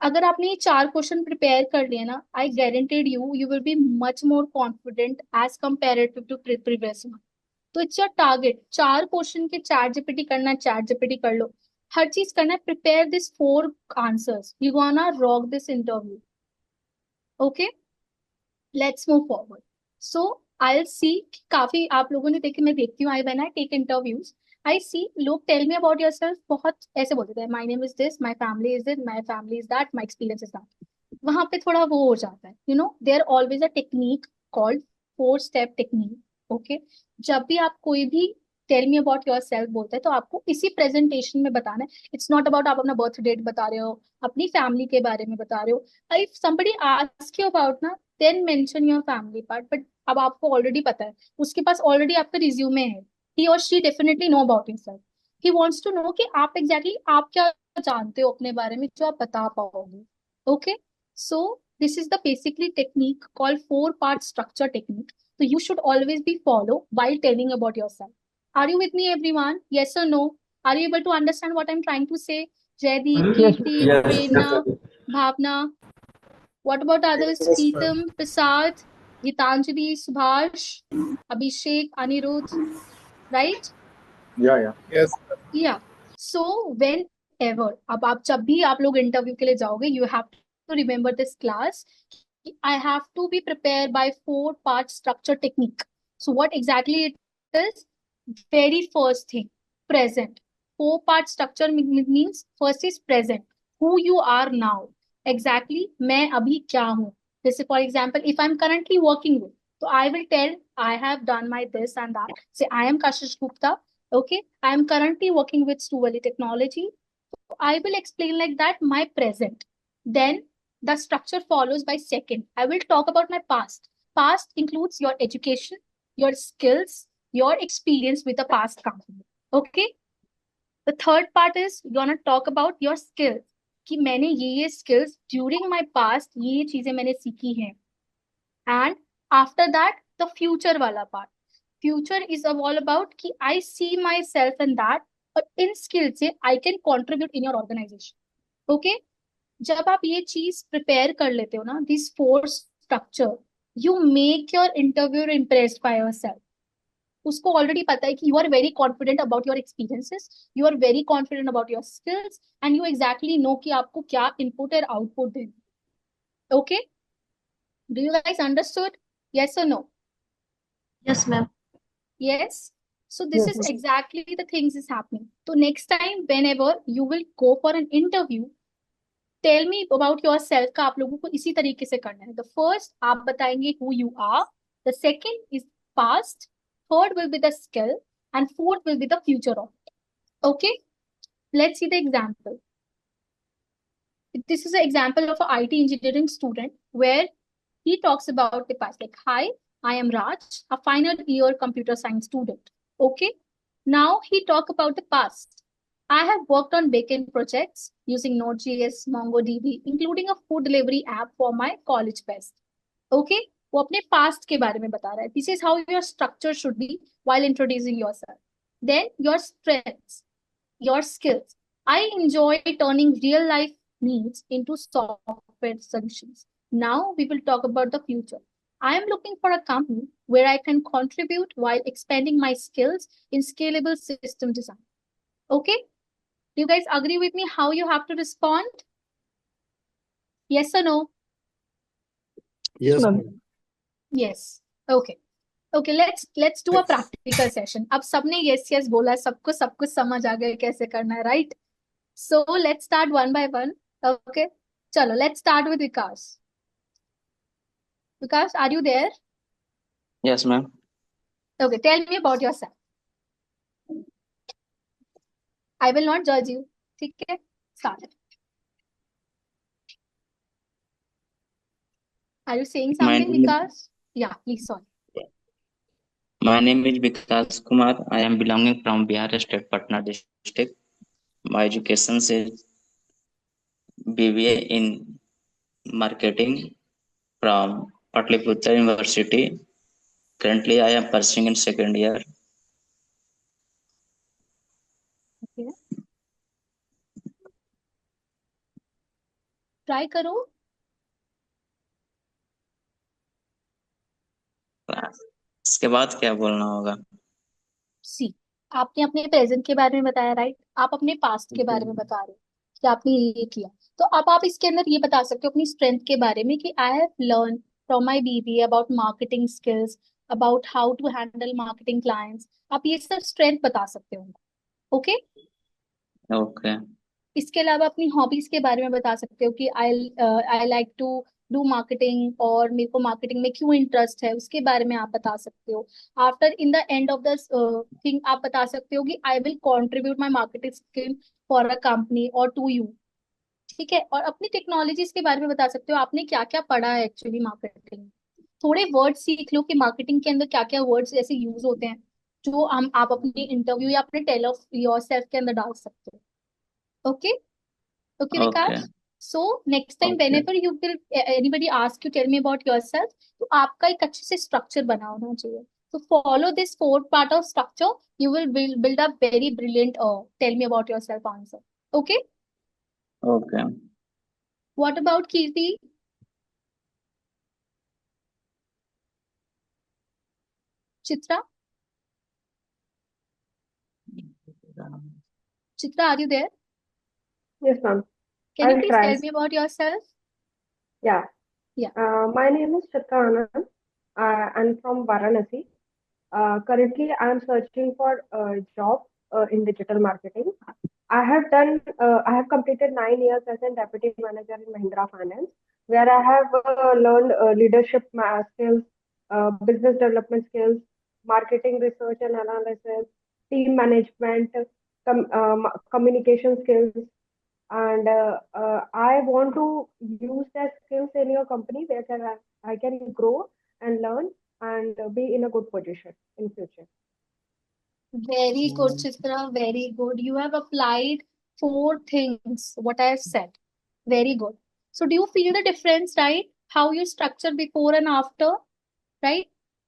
अगर आपने ये 4 क्वेश्चन प्रिपेयर कर लिए ना, I guaranteed you will be much more confident as comparative to previous one. तो इट्स योर टारगेट. 4 क्वेश्चन के चैट जीपीटी करना है, चैट जीपीटी कर लो. हर चीज करना है. Prepare this 4 answers. You gonna rock this interview. Okay, let's move forward. So I see काफी आप लोगों ने देखे, मैं देखती हूँ I when I take interviews, I see लोग tell me about your self बहुत ऐसे बोलते हैं, my name is this, my family is this, my family is that, my experience is that. वहां पे थोड़ा वो हो जाता है, you no there always a technique called 4 step technique. Okay, जब भी आप कोई भी tell me about your self बोलते हैं तो आपको इसी प्रेजेंटेशन में बताना है. इट्स नॉट अबाउट आप अपना बर्थ डेट बता रहे हो, अपनी फैमिली के बारे में बता रहे हो. If somebody ask you about ना, then mention your family part. But अब आपको ऑलरेडी पता है, उसके पास ऑलरेडी आपका रिज्यूमे है. he or she definitely know about himself. He wants to know कि आप exactly आप क्या जानते हो अपने बारे में जो आप बता पाओगे. Okay, so this is the basically technique called 4-part structure technique. So you should always be follow while telling about yourself. Are you with me, everyone? Yes or no? Are you able to understand what I'm trying to say? Jaydeep, Yes. Kirti, Yes. Prerna, Bhavna. What about others? Yes, ma'am. Preetam, Prasad, Gitanjali, Subhash, Abhishek, Anirudh, right? Yeah. Yes. या so when ever, अब आप जब भी आप लोग interview के लिए जाओगे, you have to remember this class. I have to be prepare by 4-part structure technique. So what exactly it is? Very first thing, present. 4-part structure means first is present, who you are now. Exactly मैं अभी क्या हूँ. जैसे for example if I am currently working with, तो I will tell I have done my this and that. Say I am Kashish Gupta. Okay, I am currently working with Stu Valley Technology. I will explain like that my present. Then The structure follows by second. I will talk about my past. Past includes your education, your skills, your experience with the past company. Okay. The third part is you're gonna talk about your skills. कि मैंने ये skills during my past ये चीजें मैंने सीखी हैं. And after that, the future वाला part. Future is all about कि I see myself in that, और इन skills से I can contribute in your organization. Okay? जब आप ये चीज प्रिपेयर कर लेते हो ना, this four structure, you make your interviewer impressed by yourself. उसको ऑलरेडी पता है कि you are very confident about your experiences, you are very confident about your skills, and you exactly know कि आपको क्या इनपुट और आउटपुट देना. Okay, do you guys understood? Yes और no? Yes, ma'am. Yes. So this Yes, is ma'am. exactly the things is happening. So next time, whenever you will go for an interview, tell me about your self का आप लोगों को इसी तरीके से करना है. द फर्स्ट आप बताएंगे who you are, the second is past, third will be the skill, and fourth will be the future of. Okay, let's see the example. This is an example of an IT engineering student where he talks about the past. Like, hi, I am Raj, a final year computer science student. Okay, now he talk about the past. I have worked on backend projects using Node.js, MongoDB, including a food delivery app for my college fest. Okay, वो अपने past के बारे में बता रहा है. This is how your structure should be while introducing yourself. Then your strengths, your skills. I enjoy turning real life needs into software solutions. Now we will talk about the future. I am looking for a company where I can contribute while expanding my skills in scalable system design. Okay? Do you guys agree with me how you have to respond? Yes or no? Yes, ma'am. ma'am. Yes. Okay. Okay, let's do a practical session. अब सबने yes yes बोला, सबको सब कुछ समझ आ गया कैसे करना है, right? So let's start one by one. Okay. Chalo, let's start with Vikas. Vikas, are you there? Yes, ma'am. Okay, tell me about yourself. I will not judge you. ठीक है? Start. Are you saying My something, name is, Vikas? Yeah, please, sorry. my name is Vikas Kumar. I am belonging from Bihar State, Patna district. My education is BBA in marketing from Patliputra University. Currently, I am pursuing in second year. Okay. Try करो. इसके बाद क्या बोलना होगा? सी, आपने अपने present के बारे में बताया, राइट? आप अपने पास्ट के बारे में बता रहे हो कि आपने ये किया. तो अब आप इसके अंदर ये बता सकते हो अपनी स्ट्रेंथ के बारे में कि I have learn from my BBA about marketing skills, about how to handle marketing clients. आप ये सब स्ट्रेंथ बता सकते हो. ओके. ओके. इसके अलावा अपनी हॉबीज के बारे में बता सकते हो कि I like to do marketing, और मेरे को मार्केटिंग में क्यों इंटरेस्ट है उसके बारे में आप बता सकते हो. After in the end of the thing आप बता सकते हो कि I will contribute my marketing skill for a company और टू यू. ठीक है. और अपनी टेक्नोलॉजीज के बारे में बता सकते हो आपने क्या क्या पढ़ा है एक्चुअली मार्केटिंग. थोड़े वर्ड सीख लो कि मार्केटिंग के अंदर क्या क्या वर्ड्स ऐसे यूज होते हैं जो हम आप अपने इंटरव्यू या अपने टेल ऑफ योर सेल्फ के अंदर डाल सकते हो. Okay. Okay, okay. Vikas. So next time okay. whenever you will anybody ask you tell me about yourself, तो आपका एक अच्छे से स्ट्रक्चर बना होना चाहिए. So follow this four part of structure. You will build a very brilliant tell me about yourself answer. Okay. Okay. What about Kirti? Chitra? Chitra, are you there? Yes, ma'am. Can you I'll please try. tell me about yourself? Yeah. Yeah. My name is Chitra Anand. I'm from Varanasi. Currently, I'm searching for a job in digital marketing. I have completed 9 years as a deputy manager in Mahindra Finance, where I have learned leadership skills, business development skills, marketing research and analysis, team management, communication skills. and I want to use that skills in your company where I can grow and learn and be in a good position in future. Very good, Chitra. Very good. You have applied four things, what I have said. Very good. So, do you feel the difference, right? How you structure before and after, right?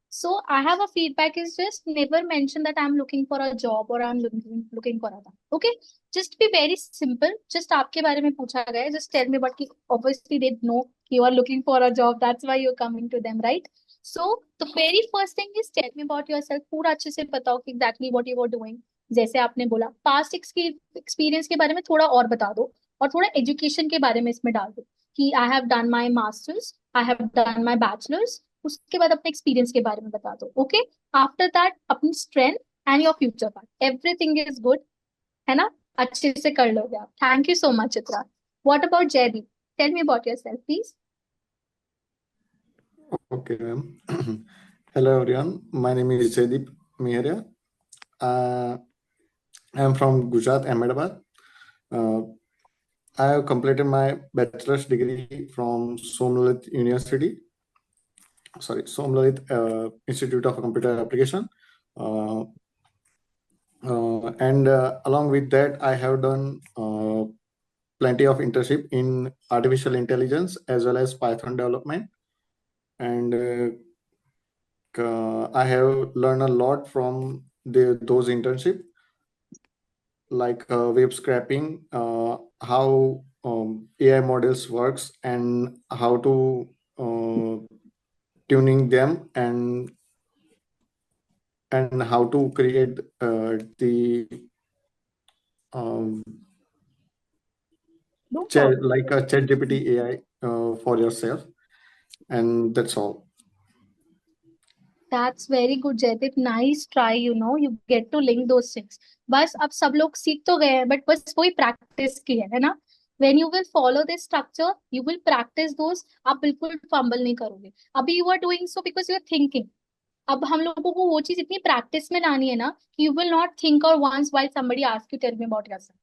So, I have a feedback is just never mention that I'm looking for a job or I'm looking for a job. Okay? Just be very simple. Just आपके बारे में पूछा गया है. Just tell me, but obviously they know you are looking for a job. That's why you're coming to them, right? So the very first thing is tell me about yourself. पूरा अच्छे से बताओ कि exactly what you were doing. जैसे आपने बोला past experience के बारे में थोड़ा और बता दो और थोड़ा एजुकेशन के बारे में इसमें डाल दो कि I have done my masters, I have done my bachelors. उसके बाद अपने एक्सपीरियंस के बारे में बता दो. ओके, आफ्टर दैट अपनी strength and your future part everything is good. है ना? अच्छे से कर लोगे आप. Thank you so much Chitra. What about Jaydeep? Tell me about yourself please. Okay, ma'am. Hello, everyone. My name is Jaydeep Miharia. I am from Gujarat, Ahmedabad. Uh, I have completed my bachelor's degree from Somnath University. Sorry, Somnath Institute of Computer Application. And along with that, I have done plenty of internship in artificial intelligence as well as Python development. And I have learned a lot from those internship, like web scraping, how AI models works, and how to tuning them, and how to create the um, No problem. like a chat GPT AI for yourself, and that's all. That's very good, Jaideep. Nice try, you get to link those things. बस अब सब लोग सीख तो गए हैं but बस वही प्रैक्टिस की है ना? When you will follow this structure, you will practice those. आप बिल्कुल फंबल नहीं करोगे. अभी you are doing so because you are thinking. अब हम लोगों को वो चीज इतनी प्रैक्टिस में लानी है ना कि you will not think or once while somebody asks you tell me about yourself.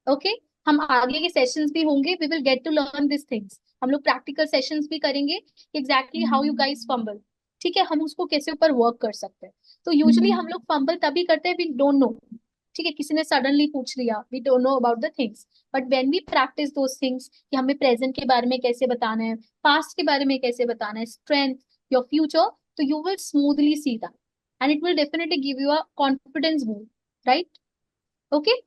Okay, हम आगे के सेशंस भी होंगे. We will get to learn this things. हम लोग प्रैक्टिकल सेशंस भी करेंगे exactly how you guys fumble. ठीक है, हम उसको कैसे ऊपर वर्क कर सकते हैं. तो यूजुअली हम लोग फंबल तभी करते हैं वी डोंट नो. ठीक है, किसी ने सडनली पूछ लिया, we don't know about the things. But when we practice those things कि हमें प्रेजेंट के बारे में कैसे बताना है, पास्ट के बारे में कैसे बताना है, स्ट्रेंथ, योर फ्यूचर, तो you will smoothly see that and it will definitely give you a confidence boost. Right? Okay.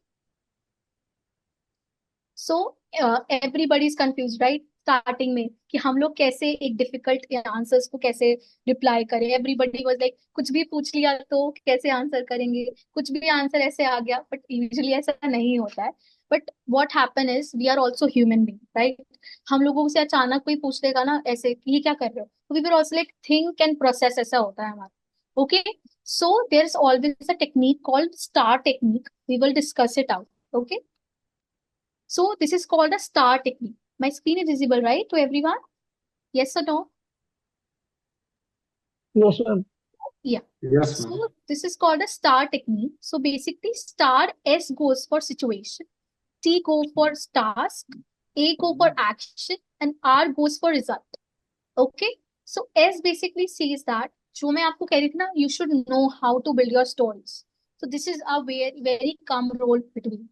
So everybody is confuse right starting में कि हम लोग कैसे एक डिफिकल्ट आंसर्स को कैसे रिप्लाई करें. एवरीबडी वाज लाइक कुछ भी पूछ लिया तो कैसे आंसर करेंगे, कुछ भी आंसर ऐसे आ गया. बट यूजुअली ऐसा नहीं होता है. But what happen is we are also human being right. हम लोगों से अचानक कोई पूछ लेगा ना ऐसे कि ये क्या कर रहे हो, तो we will also like think and process. ऐसा होता है हमारा. Okay, so there is always a technique called STAR technique. We will discuss it out. Okay. So this is called a star technique. My screen is visible, right, to everyone? Yes or no? Yes, ma'am. Yeah. Yes, ma'am. So this is called a star technique. So basically, star S goes for situation, T go for task, A go for action, and R goes for result. Okay. So S basically says that जो मैं आपको कह रही थी ना, you should know how to build your stories. So this is a very very come role between.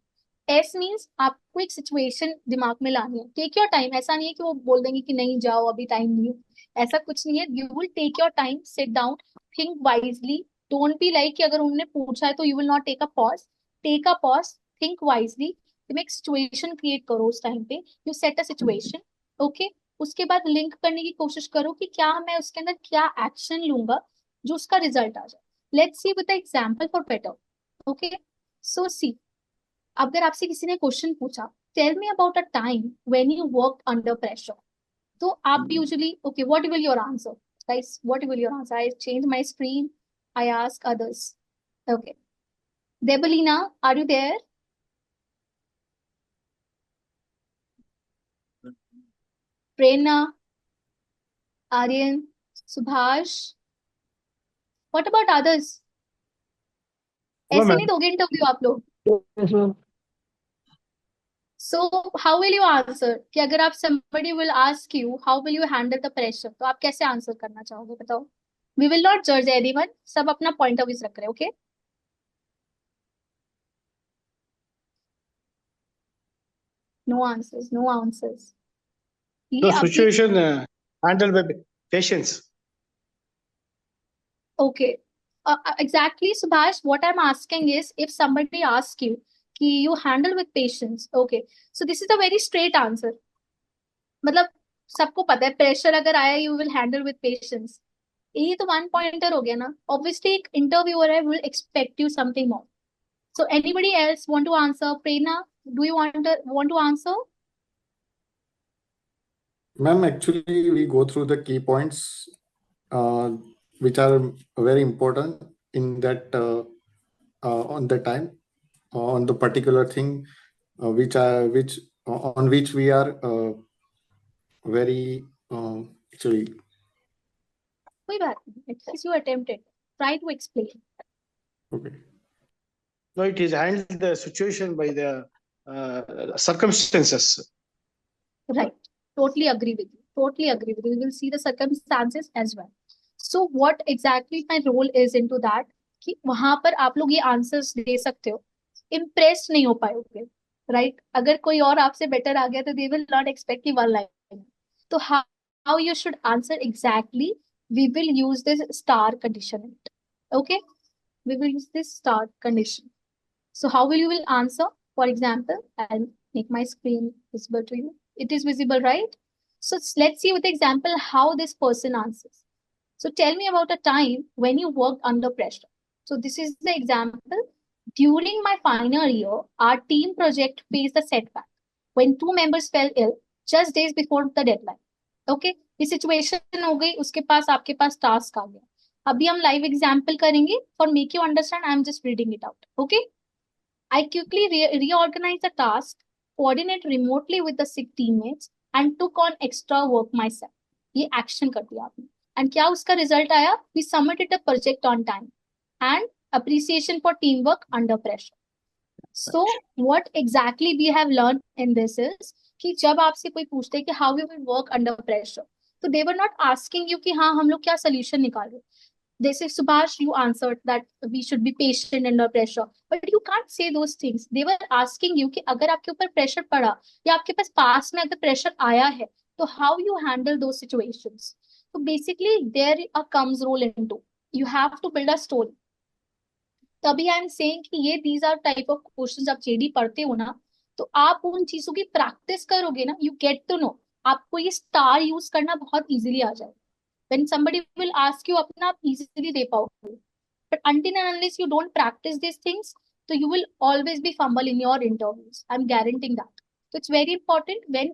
S means आपको एक situation दिमाग में लानी है. Take your time. ऐसा नहीं है कि वो बोल देंगे कि नहीं जाओ अभी टाइम नहीं है. ऐसा कुछ नहीं है. You will take your time, sit down, think wisely. Don't be like कि अगर उन्होंने पूछा है तो you will not take a pause. Take a pause, think wisely. तुम एक सिचुएशन क्रिएट करो उस टाइम पे. You set a situation. Okay. उसके बाद लिंक करने की कोशिश करो कि क्या मैं उसके अंदर क्या एक्शन लूंगा जो उसका रिजल्ट आ जाए. Let's see with the example for better. Okay. So see, अगर आपसे किसी ने क्वेश्चन पूछा tell me about a time when you work under pressure, तो आप usually okay what will your answer guys? What will your answer? I change my screen. I ask others. Okay. Debalina, are you there? Prerna, Aryan, Subhash, what about others? हाँ ऐसे नहीं ma'am. दोगे interview आप लोग? Yes, ma'am. So how will you answer कि अगर आप somebody will ask you how will you handle the pressure, तो आप कैसे आंसर करना चाहोगे बताओ? We will not judge anyone, सब अपना point of view रख रहे हैं, okay? No answers, no answers. The ये अभी situation handled by patients. okay. Exactly, Subhash. What I'm asking is, if somebody asks you, कि you handle with patience, okay. So this is a very straight answer. मतलब सबको पता है pressure अगर आया you will handle with patience. ये तो one pointer हो गया ना. ऑब्वियसली एक इंटरव्यूअर है, will expect you something more. So anybody else want to answer? Prerna, do you want to answer? Ma'am, actually, we go through the key points which are very important in that on the time on the particular thing which on which we are very actually. कोई बात नहीं. At least you attempted. Try to explain. Okay. No, it is handled the situation by the circumstances. Right. Totally agree with you. Totally agree with you. We will see the circumstances as well. So what exactly my role is into that कि वहां पर आप लोग ये answers दे सकते हो. Impress नहीं हो पाओगे, राइट? अगर कोई और आपसे बेटर आ गया तो दे विल नॉट एक्सपेक्ट कि वन लाइन. तो how you should answer exactly, we will use this STAR condition. Okay, we will use this start condition. So how will you will answer? For example, I'll make my screen visible to you. It is visible, right? So let's see with the example how this person answers. So tell me about a time when you worked under pressure. So this is the example. During my final year, our team project faced a setback when two members fell ill just days before the deadline. Okay, ये situation हो गई, उसके पास आपके पास task आ गया. अभी हम live example करेंगे. For make you understand, I am just reading it out. Okay, I quickly reorganized the task, coordinate remotely with the sick teammates, and took on extra work myself. ये action कर दिया आपने. And क्या उसका result आया? We submitted the project on time and appreciation for teamwork under pressure. So what exactly we have learned in this is कि जब आपसे कोई पूछते हैं कि how we will work under pressure, तो they were not asking you कि हाँ हम लोग क्या solution निकाल रहे. They say, Subhash, you answered that we should be patient under pressure, but you can't say those things. They were asking you कि अगर आपके ऊपर pressure पड़ा या आपके पास पास में अगर pressure आया है, तो how you handle those situations. So basically there comes role into, you have to build a story. तभी आई एम सेइंग कि ये these are type of questions. आप जेडी पढ़ते हो ना, तो आप उन चीजों की प्रैक्टिस करोगे ना, यू गेट टू नो. आपको ये स्टार यूज करना बहुत इजीली आ जाएगा. when somebody will ask you अपना आप easily दे पाओगे. but until and unless you don't practice these things, so you will always be fumble in your interviews. I'm guaranteeing that. So it's very important when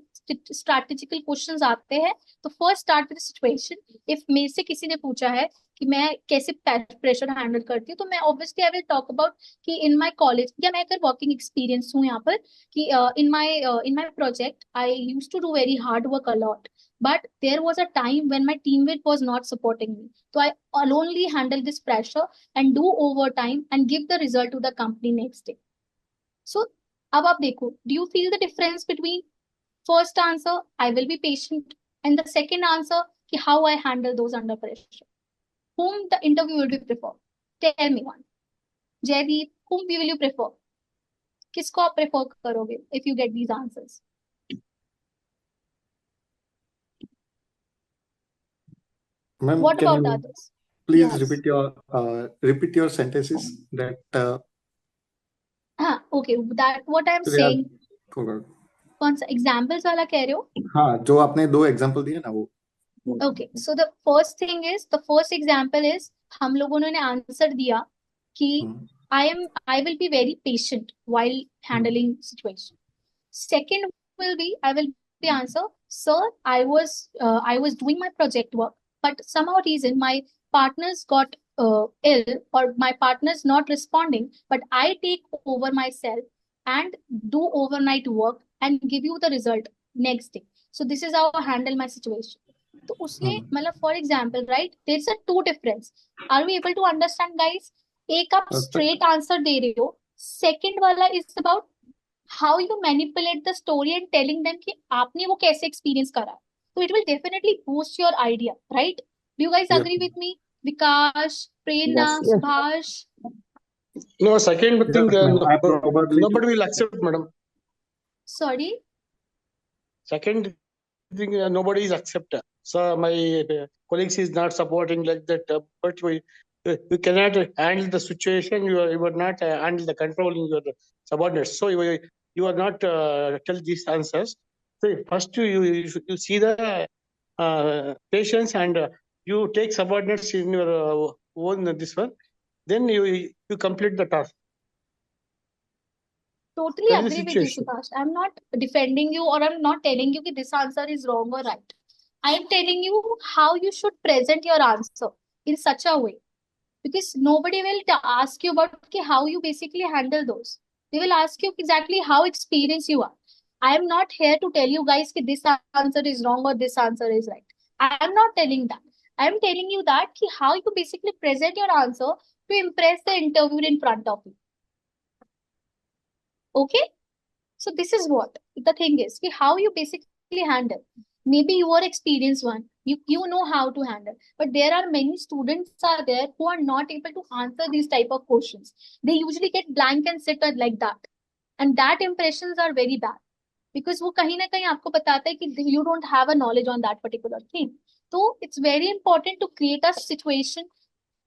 strategical questions आते हैं, तो first start with the situation. if मेरे से किसी ने पूछा है कि मैं कैसे प्रेशर हैंडल करती हूँ, तो मैं obviously I will talk about कि इन माय कॉलेज या मैं अगर वर्किंग एक्सपीरियंस हूँ यहाँ पर कि in my project I used to do very hard work a lot. But there was a time when my teammate was not supporting me. So I alonely handle this pressure and do overtime and give the result to the company next day. So अब आप देखो, do you feel the difference between first answer, I will be patient, and the second answer, कि how I handle those under pressure? Whom the interview will be prefer? Tell me one. Jaideep, whom will you prefer? किसको आप prefer करोगे if you get these answers? Ma'am, What can about you others? please Yes. repeat your sentences that Okay, that what I'm we have saying. covered? कौन सा examples वाला कह रहे हो? हाँ, जो आपने दो एग्जांपल दिए ना वो. Okay, so the first thing is, the first example is हम लोगों ने आंसर दिया कि I will be very patient while handling situation. Second will be, I will be answer, sir, I was doing my project work, but somehow reason my partners got ill or my partner's not responding, but I take over myself and do overnight work and give you the result next day. So this is how I handle my situation. तो उसने मतलब for example right, there is a two difference. Are we able to understand guys? एक आप straight answer दे रहे हो, second वाला is about how you manipulate the story and telling them कि आपने वो कैसे experience करा. So it will definitely boost your idea, right? Do you guys Yes. agree with me? Vikash, Prerna, Yes. Subhash. No, second Yes, thing, ma'am. I probably nobody will accept, madam. Sorry. Second thing, nobody is accepted. So my colleagues is not supporting like that. But we cannot handle the situation. You are not handle the controlling your subordinates. So you are not tell these answers. So first you see the patients and you take subordinates in your own this one. Then you complete the task. Totally That is the agree with you, situation. Subhash. I'm not defending you or I'm not telling you that this answer is wrong or right. I am telling you how you should present your answer in such a way. Because nobody will ask you about कि how you basically handle those. They will ask you exactly how experienced you are. I am not here to tell you guys that this answer is wrong or this answer is right. I am not telling that. I am telling you that कि how you basically present your answer to impress the interviewer in front of you. Okay? So this is what the thing is. कि how you basically handle. Maybe you are experienced one. You know how to handle. But there are many students are there who are not able to answer these type of questions. They usually get blank and sit like that. And that impressions are very bad. Because वो कहीं ना कहीं आपको बताता है कि you don't have a knowledge on that particular thing. So it's very important to create a situation,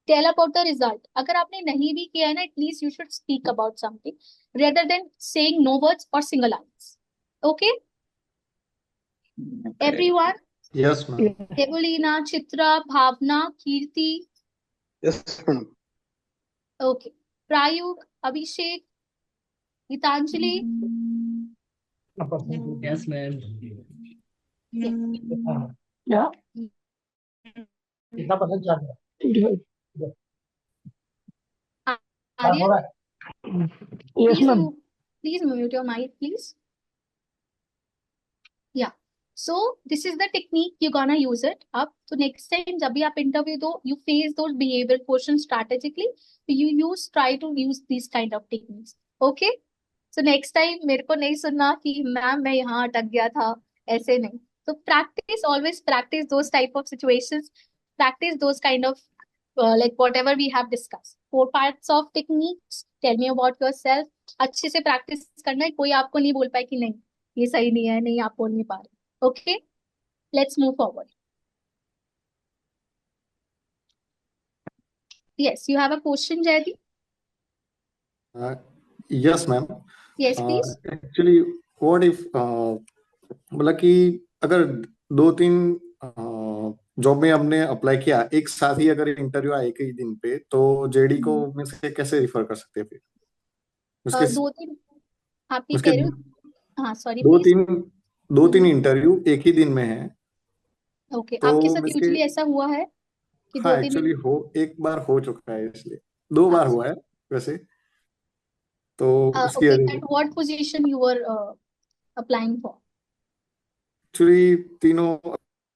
tell about the result. अगर आपने नहीं भी किया है ना, at least you should speak about something rather than saying no words or single lines. Okay? Everyone? Yes, ma'am. Evelina, Chitra, Bhavna, Kirti. Yes, madam. Okay. Prayug, Abhishek, Gitanjali. Yes, ma'am. Yes. Yeah. कितना percent charge है? 85. Aryan, Yes, please, ma'am. please mute your mic, please. Yeah. So this is the technique you're gonna use it up. So next time जब भी आप interview दो, you face those behavior questions strategically. So you try to use these kind of techniques. Okay? So next time मेरे को नहीं सुनना कि ma'am मैं यहाँ अटक गया था, ऐसे नहीं. So always practice those type of situations. Practice those kind of like whatever we have discussed. 4 parts of techniques. Tell me about yourself. अच्छे से practice करना है. कोई आपको नहीं बोल पाए कि नहीं ये सही नहीं है, नहीं आप बोल नहीं पा रहे. Okay, let's move forward. Yes, you have a question, Jaydeep? Yes, ma'am. Yes, please. Actually, what if मतलब कि अगर 2-3 जॉब में हमने अप्लाई किया एक साथ ही, अगर इंटरव्यू आया एक ही दिन पे, तो जेडी को में से कैसे रिफर कर सकते हैं फिर? उसके 2-3 आप ये उसके कह रहे हो? हाँ, सॉरी प्लीज. 2-3 इंटरव्यू एक ही दिन में है. ओके, तो आपके साथ इसके यूजुअली ऐसा हुआ है कि हाँ 2-3 एक्चुअली एक बार हो चुका है, इसलिए 2 बार हुआ है वैसे. तो उसकी okay, at what position you were applying for? Actually तीनों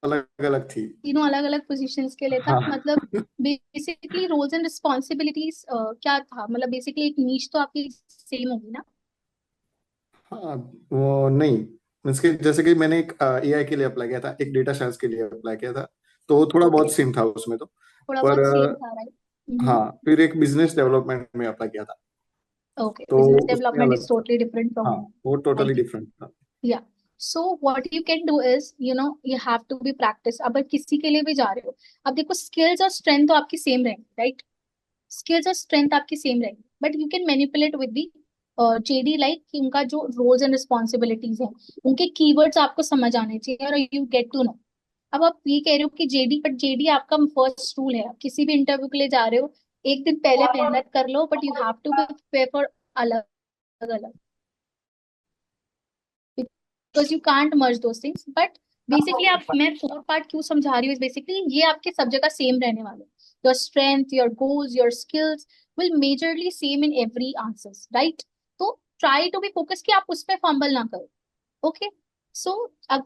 अलग अलग थी. तीनों अलग अलग पोजीशंस के लिए था. हाँ. मतलब बेसिकली रोल्स एंड रिस्पॉन्सिबिलिटीज क्या था? मतलब बेसिकली एक नीश तो आपकी सेम होगी ना? हाँ वो नहीं मीन्स के जैसे कि मैंने एक एआई के लिए अप्लाई किया था, एक डेटा साइंस के लिए अप्लाई किया था, तो थोड़ा बहुत सेम था उसमें तो. थोड़ा पर बहुत सेम था, राइट? हाँ फिर एक बिजनेस डेवलपमेंट में अप्लाई किया था, ओके, तो बिजनेस उसमें डेवलपमेंट अलग इज था. Totally different from. हाँ वो टोटली डिफरेंट था. Yeah. So what you can do is, you have to be practice. अब किसी के लिए भी जा रहे हो, अब देखो स्किल्स और स्ट्रेंथ तो आपकी सेम रहेंगी, राइट? स्किल्स और स्ट्रेंथ आपकी सेम रहेंगी, but you can manipulate with the JD, like कि उनका जो रोल्स एंड रिस्पॉन्सिबिलिटीज है, उनके कीवर्ड्स आपको समझ आने चाहिए और यू गेट टू नो. अब आप ये कह रहे हो कि जेडी, बट जेडी आपका फर्स्ट रूल है. आप किसी भी इंटरव्यू के लिए जा रहे हो, एक दिन पहले मेहनत कर लो, but you have to be prepare for अलग अलग, because you can't merge those things. But basically आप, मैं 4 पार्ट क्यों समझा रही हूँ, is basically ये आपके सब जगह सेम रहने वाले. Your strength, your goals, your skills will majorly same in every answers, right? तो try to be focused कि आप उस पे fumble ना करो. Okay, so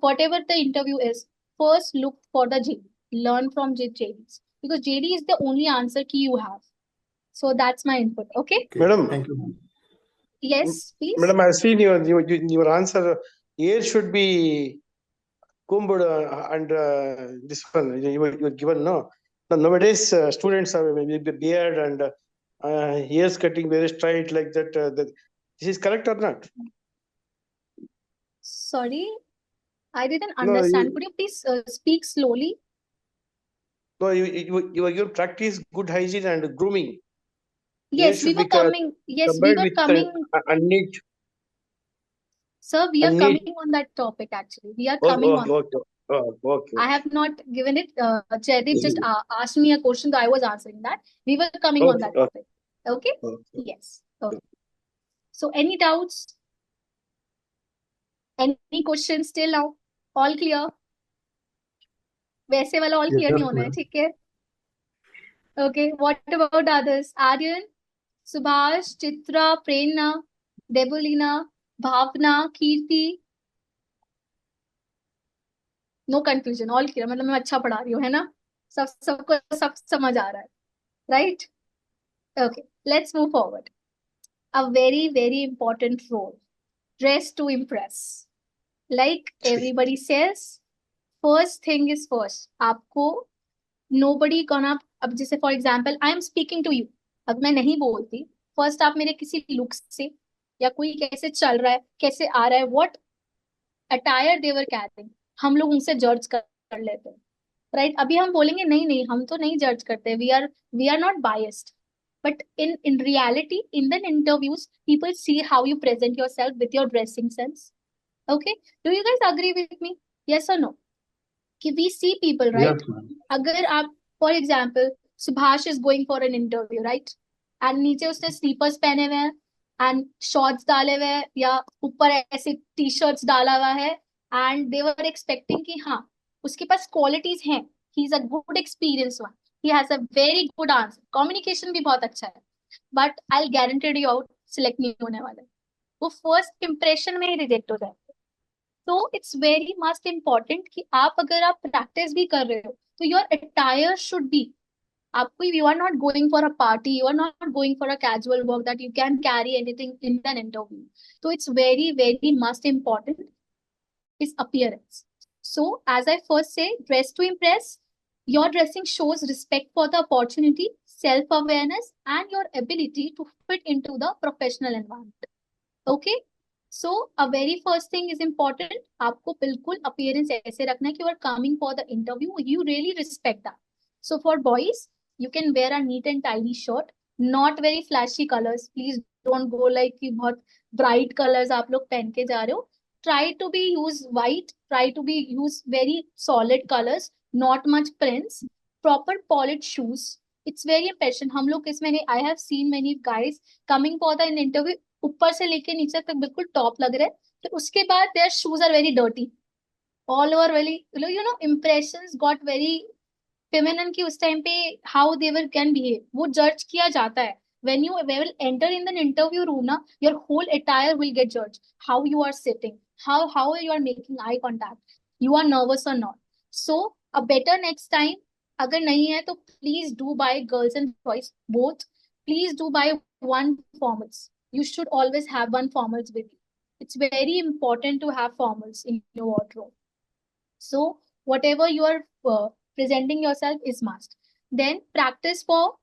whatever the interview is, first look for the JD, learn from JDs, because JD is the only answer key you have. So that's my input. Okay, Okay, Madam. thank you. Yes, please. Madam, I've seen your answer. Hair should be combed and this one you were given, no? Nowadays, students have maybe beard and hairs cutting very straight like that. This is correct or not? Sorry, I didn't No, understand. Could you please speak slowly? no, you practice good hygiene and grooming. Hair Yes, we should were be coming. Yes, we combined were with coming. neat. Sir, we are Neat. coming on that topic actually. We are Okay, coming on. okay, okay. I have not given it. Jaideep just asked me a question, so I was answering that. We were coming on that Okay, topic. Okay? okay. Yes. Okay. So, any doubts? Any questions till now? All clear? वैसे वाला all clear नहीं होना है, ठीक है? Okay. What about others? Aryan, Subhash, Chitra, Prerna, Debulina, Bhavna, Kirti. No confusion, all clear, मतलब मैं अच्छा पढ़ा रही हूँ, है ना? सबको सब समझ आ रहा है, right? Okay, let's move forward. A very very important role, dress to impress. Like everybody says, first thing is first. आपको नोबडी गोना, अब जैसे for example I am speaking to you, अब मैं नहीं बोलती, फर्स्ट आप मेरे किसी लुक से या कोई कैसे चल रहा है, कैसे आ रहा है, what attire they were carrying, हम लोग उनसे जज कर लेते हैं, राइट? अभी हम बोलेंगे नहीं नहीं, हम तो नहीं जज करते, we are not biased. But in reality, in the interviews, people see how you present your self with your dressing sense. Okay, do you guys agree with me? Yes और नो? कि वी सी पीपल, राइट? अगर आप for example, Subhash is going for an interview, right? And नीचे उसने slippers पहने हुए हैं and shorts डाले हुए हैं या ऊपर ऐसे टी शर्ट्स डाला हुआ है, एंड दे वर एक्सपेक्टिंग कि हाँ उसके पास क्वालिटीज हैं, he is a good experience one, he has a very good answer, communication भी बहुत अच्छा है, but I guaranteed you out select नहीं होने वाले, वो फर्स्ट इंप्रेशन में ही रिजेक्ट हो जाए. तो इट्स वेरी मस्ट इम्पॉर्टेंट कि आप अगर आप प्रैक्टिस भी कर रहे हो तो योर अटायर शुड बी, आपको, you are not going for a party, you are not going for a casual work that you can carry anything in an interview. तो it's very very must important is appearance. So, as I first say, dress to impress. Your dressing shows respect for the opportunity, self-awareness, and your ability to fit into the professional environment. Okay? So, a very first thing is important. आपको बिल्कुल appearance ऐसे रखना है कि you are coming for the interview. You really respect that. So, for boys, you can wear a neat and tidy shirt. Not very flashy colors. Please don't go like कि बहुत bright colors आप लोग पहन के जा रहे हो. Try to be use white, try to be use very solid colors, not much prints, proper polished shoes. It's very important. हम लोग इसमें नहीं, I have seen many guys coming for the interview, ऊपर से लेके नीचे तक बिल्कुल टॉप लग रहे हैं, तो उसके बाद their shoes are very dirty, all over very, impressions got very feminine की उस टाइम पे how they will can behave, वो जज किया जाता है. when you will enter in the interview room na, your whole attire will get judged, how you are sitting, how you are making eye contact, you are nervous or not. So a better next time, अगर नहीं है तो please do buy, girls and boys both, please do buy one formals. You should always have one formals with you. It's very important to have formals in your wardrobe. So whatever you are presenting yourself is must. Then practice for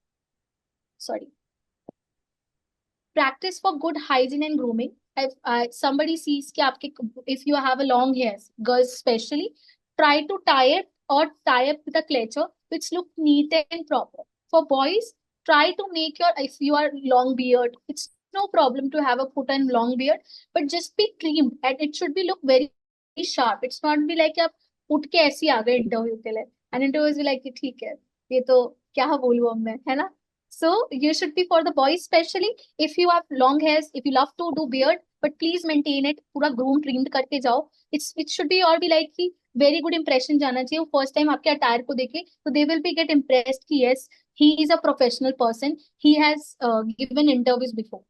good hygiene and grooming. If somebody sees कि आपके, if you have a long hairs, girls especially, try to tie it or tie up with a clutcher which look neat and proper. For boys, try to make your, if you are long beard, it's no problem to have a put and long beard, but just be trimmed and it should be look very sharp. It's not be like आप उठ के ऐसे ही आ गए interview के लिए, and interviews भी like ठीक है, ये तो क्या बोलूँ अब मैं, है ना? So you should be, for the boys especially, if you have long hairs, if you love to do beard, but please maintain it, पूरा groom trimmed करके जाओ. It should be और भी like कि very good impression जाना चाहिए. वो first time आपके attire को देखे तो they will be get impressed कि yes, he is a professional person, he has given interviews before.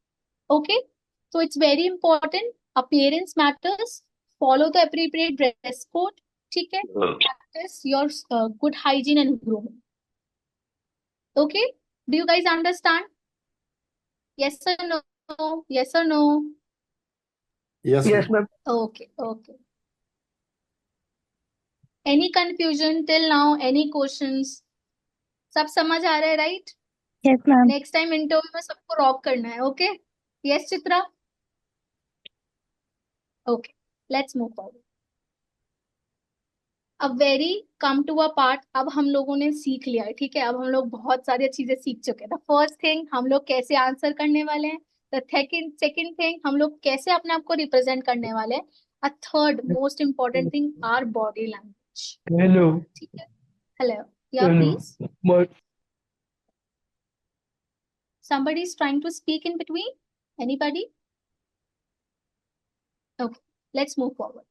Okay, so it's very important. Appearance matters. Follow the appropriate dress code. ठीक है? Practice your good hygiene and grooming. Okay, do you guys understand? Yes or no? Yes or no? Yes, Yes, ma'am. ma'am. Okay. Any confusion till now? Any questions? सब समझ आ रहा है, right? Yes, ma'am. Next time interview में सबको rock करना है. Okay? Yes Chitra? Okay, let's move forward. अब very come to a part. अब हम लोगों ने सीख लिया है, ठीक है? अब हम लोग बहुत सारी चीजें सीख चुके हैं. द फर्स्ट थिंग, हम लोग कैसे आंसर करने वाले हैं. द सेकंड थिंग, हम लोग कैसे अपने आप को रिप्रेजेंट करने वाले हैं. A third most important thing, our body language. Hello ठीक है? हेलो, या hello please. But Somebody is trying to speak in between. Anybody? Okay, let's move forward.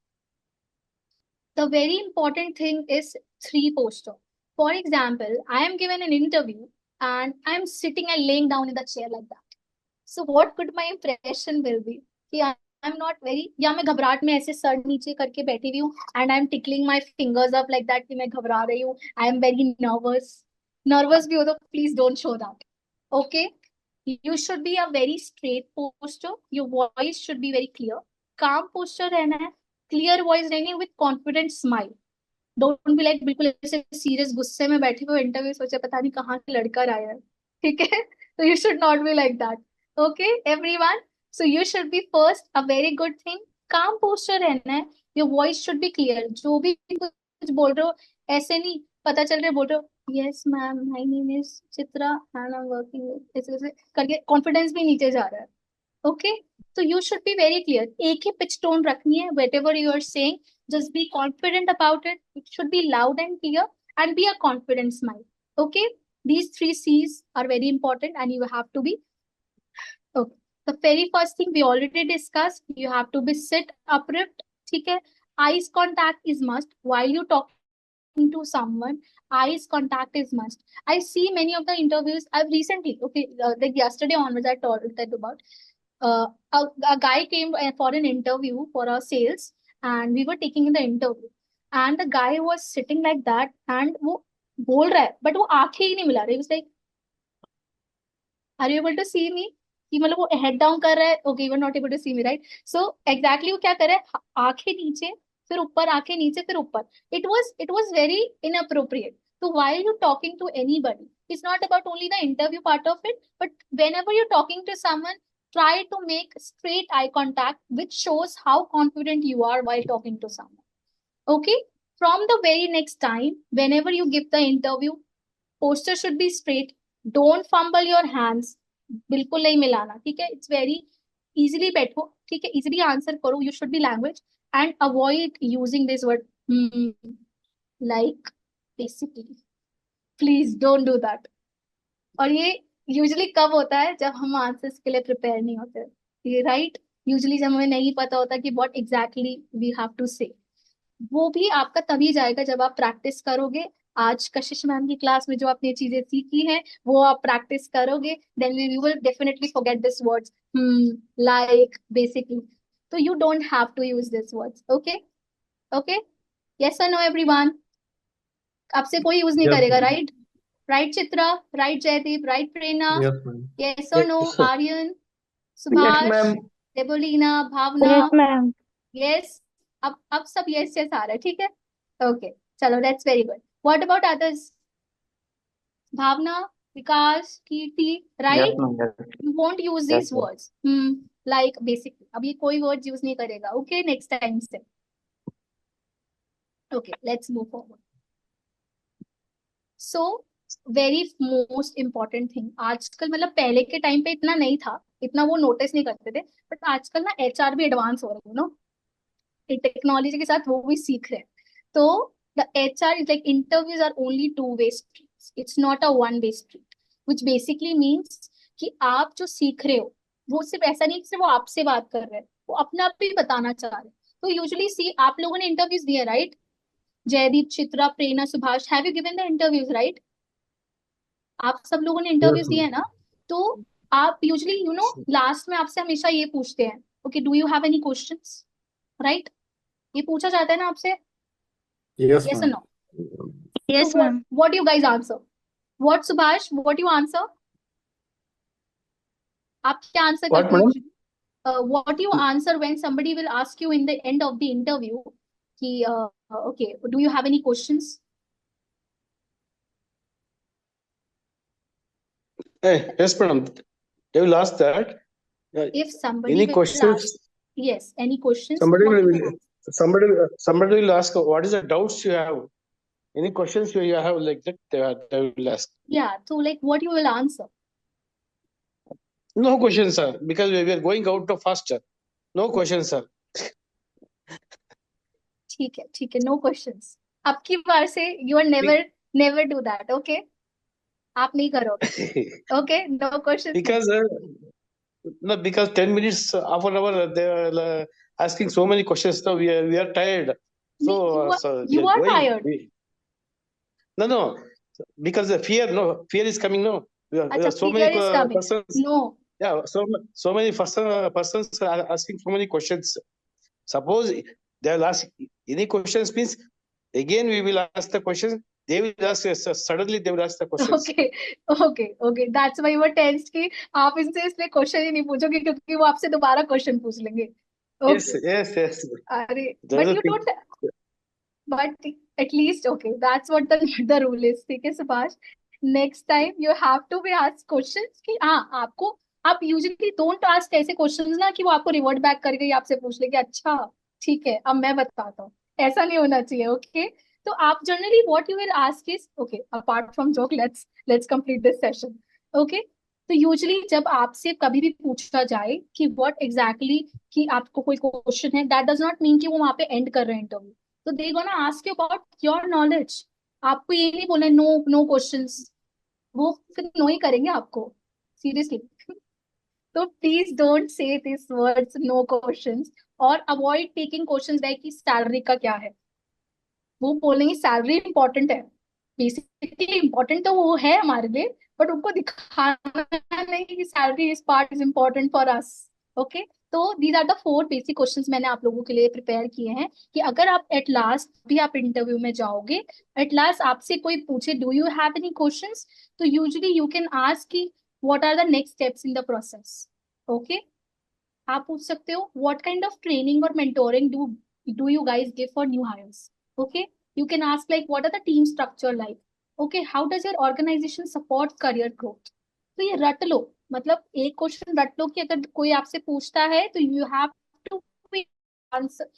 The very important thing is three posture. For example, I am given an interview and I am sitting and laying down in the chair like that. So what could my impression will be? कि I'm not very, या मैं घबराहट में ऐसे sir नीचे करके बैठी हुई हूँ and I'm tickling my fingers up like that कि मैं घबरा रही हूँ. I am very nervous. Nervous भी हो तो please don't show that. Okay? You should be a very straight posture. Your voice should be very clear. Calm posture रहना है. Clear voice रहनी है with confident smile. Don't be like बिल्कुल ऐसे serious गुस्से में बैठे हुए इंटरव्यू सोचे पता नहीं कहाँ से लड़का आया है. ठीक है? तो you should not be like that. Okay everyone, so you should B first a very good thing, काम पोस्चर रहना है. Your voice should be clear. जो भी कुछ बोल रहे हो ऐसे नहीं पता चल रहा है बोल रहे हो yes ma'am my name is Chitra and I am working ऐसे करके कॉन्फिडेंस भी नीचे जा रहा है. Okay, so you should be very clear. एक ही pitch tone रखनी है. Whatever you are saying, just be confident about it. It should be loud and clear and be a confident smile. Okay, these three C's are very important and you have to be. Okay, the very first thing we already discussed, you have to be sit upright. ठीक है? Eyes contact is must while you talking to someone. Eyes contact is must. I see many of the interviews I've recently, okay, like yesterday onwards I told that about uh, a guy came for an interview for a sales and we were taking the interview and the guy was sitting like that and वो बोल रहा है but वो आंखें ही नहीं मिला रहा. He was like, are you able to see me? कि मतलब वो हेड डाउन कर रहा है. Okay, you are not able to see me right. So exactly वो क्या कर रहा है, आंखें नीचे फिर ऊपर, आंखें नीचे फिर ऊपर. It was very inappropriate. So while you're talking to anybody, it's not about only the interview part of it, but whenever you're talking to someone, try to make straight eye contact, which shows how confident you are while talking to someone. Okay? From the very next time, whenever you give the interview, posture should be straight. Don't fumble your hands. बिल्कुल नहीं मिलाना. ठीक है? It's very easily बैठो. ठीक है? Easily answer करो. You should be language and avoid using this word like basically. Please don't do that. और ये यूजुअली कब होता है, जब हम आंसर्स के लिए प्रिपेयर नहीं होते. ये राइट, यूजुअली जब हमें नहीं पता होता कि what exactly we have to say. वो भी आपका तभी जाएगा जब आप प्रैक्टिस करोगे. आज कशिश मैम की क्लास में जो आपने चीजें सीखी हैं वो आप प्रैक्टिस करोगे, then you will definitely forget this words like basically. तो you don't have to use this words. Okay okay, yes और नो एवरीवन? आपसे कोई यूज नहीं Yes, करेगा, ma'am. Right? Right Chitra, right Jaideep, right Prerna, Yes, ma'am. Yes और no? Yes, sir. Aryan, yes Subhash, ma'am. Debolina, Bhavna, Yes, ma'am. Yes. अब सब yes yes आ रहा है. ठीक है? ओके, चलो that's very good. What about others? Bhavna, Vikas, Kirti, Yes, right? ma'am. Yes, you won't use yes, this sir. Words like basically. अब ये कोई वर्ड यूज नहीं करेगा. ओके, नेक्स्ट टाइम से. Okay, let's move forward. So very most important thing, आजकल मतलब पहले के टाइम पे इतना नहीं था, इतना वो नोटिस नहीं करते थे, बट आजकल ना एचआर भी एडवांस हो रहे हैं नो. टेक्नोलॉजी के साथ वो भी सीख रहे हैं. तो the HR is like interviews are only two way street, it's not a one way street. Which basically means कि आप जो सीख रहे हो वो सिर्फ ऐसा नहीं कि सिर्फ वो आपसे बात कर रहे हैं, वो अपना आप भी बताना चाह रहे हैं. तो यूजुअली सी आप लोगों ने इंटरव्यूज दिए right? Jaideep, Chitra, Prerna, Subhash, have you given the interviews right? आप सब लोगों ने Yes, इंटरव्यूज दिए ma'am. हैं ना? तो आप यूजुअली लास्ट में आपसे हमेशा ये पूछते हैं, okay do you have any questions, right? ये पूछा जाता है ना आपसे, Yes, yes or ma'am. no? Yes, So ma'am. what do you guys answer? What Subhash, what you answer? आप क्या आंसर What, करते हो madam? usually? What you answer when somebody will ask you in the end of the interview कि okay, do you have any questions? Yes, madam. They will ask that. If somebody Any will questions? ask, yes, any questions, Somebody what you will. will ask? Somebody will ask. What is the doubts you have? Any questions you have like that? They will ask. Yeah, so like what you will answer? No questions, sir. Because we are going out of faster. No questions, sir. ठीक है, no questions. अब की बार से you are never do that, okay? आप नहीं करोगे, okay? No questions. Because no, because 10 minutes, half an hour, they are asking so many questions. Now we are tired. So you we are going. tired. No, because the fear is coming. No, अच्छा, so many fear is coming. persons. No. Yeah, so many persons are asking so many questions. Suppose they will ask any questions, means again we will ask the questions. They will ask suddenly they will ask the questions. Okay. That's why you were tensed कि आप इनसे इसलिए question ही नहीं पूछोगे क्योंकि वो आपसे दोबारा क्वेश्चन पूछ लेंगे. Yes. अरे, There but is you don't. But at least okay, that's what the rule is. ठीक है Subhash. Next time you have to be asked questions कि हाँ आपको, आप usually don't ask ऐसे questions ना कि वो आपको revert back करके ही आपसे पूछ ले कि अच्छा ठीक है अब मैं बताता हूँ. ऐसा नहीं होना चाहिए, okay? तो आप generally what you will ask is okay, apart from joke, let's complete this session, okay? तो यूजली जब आपसे कभी भी पूछा जाए कि व्हाट एग्जैक्टली कि आपको कोई क्वेश्चन है, दैट डज नॉट मीन कि वो वहां पे एंड कर रहे हैं इंटरव्यू. तो they gonna ask you about your knowledge. आपको ये नहीं बोलना नो क्वेश्चंस, वो फिर नो ही करेंगे आपको, सीरियसली. तो please don't say this words no questions, और अवॉइड टेकिंग क्वेश्चंस लाइक कि सैलरी का क्या है. वो बोलेंगे सैलरी इंपॉर्टेंट है, बेसिकली इंपॉर्टेंट तो वो है हमारे लिए, बट उनको दिखाना नहीं कि salary is part is important for us, okay? तो these are the 4 basic questions मैंने आप लोगों के लिए प्रिपेयर किए हैं कि अगर आप एट लास्ट भी आप इंटरव्यू में जाओगे, एट लास्ट आपसे कोई पूछे do you have any questions, तो यूजुअली यू कैन आस्क कि what are the next steps in the process, okay? आप पूछ सकते हो what kind of training or mentoring do you guys give for new hires, okay? You can ask like what are the team structure like, okay? How does your organization support career growth? तो ये रट लो, मतलब एक question रट लो कि अगर कोई आपसे पूछता है तो you have to answer,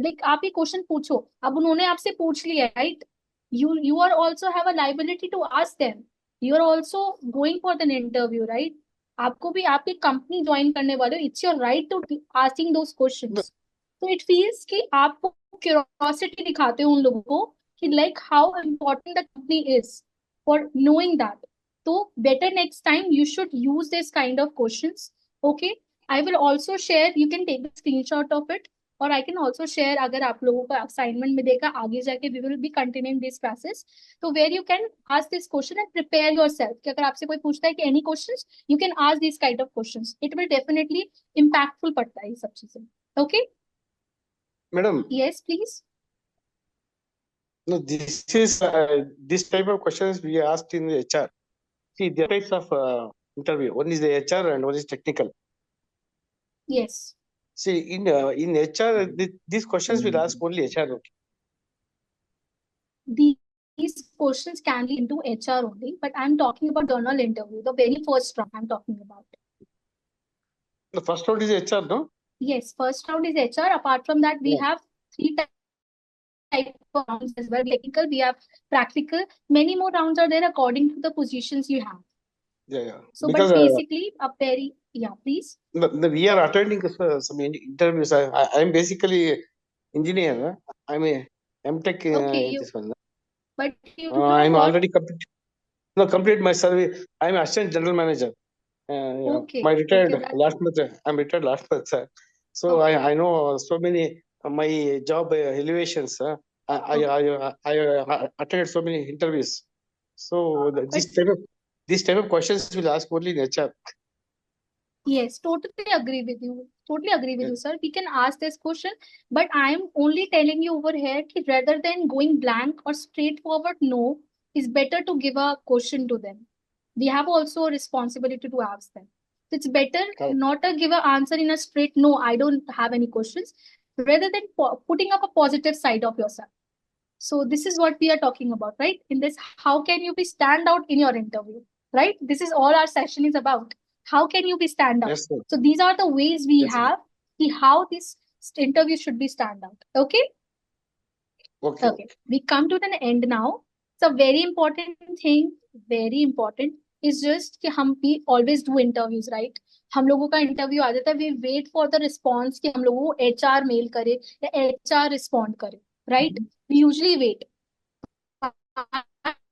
like आप ये क्वेश्चन पूछो. अब उन्होंने आपसे पूछ लिया, right? You are also have a liability to ask them. You are also going for an interview, right? आपको भी, आप एक कंपनी ज्वाइन करने वाले हो, it's your right to asking those questions. तो इट फील्स कि आप क्यूरियोसिटी दिखाते हो उन लोगों को कि like how important the company is for knowing that. तो better next time you should use this kind of questions, okay? I will also share, you can take the screenshot of it, और I can also share अगर आप लोगों का assignment में देगा आगे जाके we will be continuing these classes, तो where you can ask this question and prepare yourself कि अगर आपसे कोई पूछता है कि any questions, you can ask these kind of questions. It will definitely impactful पड़ता है ये सब चीजें, okay? Madam. Yes, please. No, this type of questions we asked in the HR. See, there are types of interview. One is the HR and one is technical. Yes. See, in HR, these questions will ask only HR. Okay. These questions can be into HR only, but I'm talking about journal interview, the very first round I'm talking about. The first round is HR, no? Yes, first round is HR. Apart from that, we have 3 type of rounds as well. Technical, we have practical. Many more rounds are there according to the positions you have. Yeah. So, because, but basically, a very, yeah, please. We are attending some interviews. I'm basically engineer. I'm a MTech in this one. But you I'm already complete my survey. I'm assistant general manager. Okay. My retired Okay, last month. I'm retired last month, sir. So I know so many my job elevations. I attended so many interviews. So this type of questions will ask only in HR. Yes, totally agree with you. Totally agree with you, sir. We can ask this question, but I am only telling you over here that rather than going blank or straightforward no, is better to give a question to them. We have also a responsibility to ask them. It's better Correct. not to give an answer in a straight no, I don't have any questions, rather than putting up a positive side of yourself. So this is what we are talking about, right? In this, how can you be stand out in your interview, right? This is all our session is about. How can you be stand out? Yes, sir. So these are the ways we Yes, sir. have see how this interview should be stand out. Okay. Okay. Okay, we come to the end now. So very important thing, very important is just कि हम we always do interviews, right? हम लोगों का interview आ जाता है, we wait for the response कि हम लोगों को HR मेल करे या HR respond करे, right? We usually wait.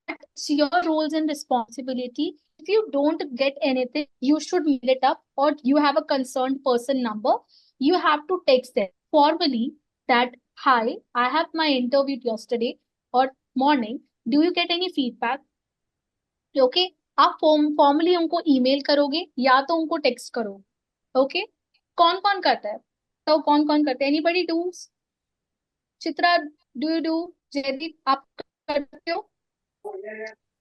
It's your roles and responsibility. If you don't get anything, you should mail it up, or you have a concerned person number. You have to text them formally that, hi, I have my interview yesterday or morning. Do you get any feedback? Okay, आप formally उनको email करोगे या तो उनको text करोगे. Okay, कौन कौन करता है तो कौन कौन करता है? Anybody does? Chitra, do you do? Jaideep, आप करते हो?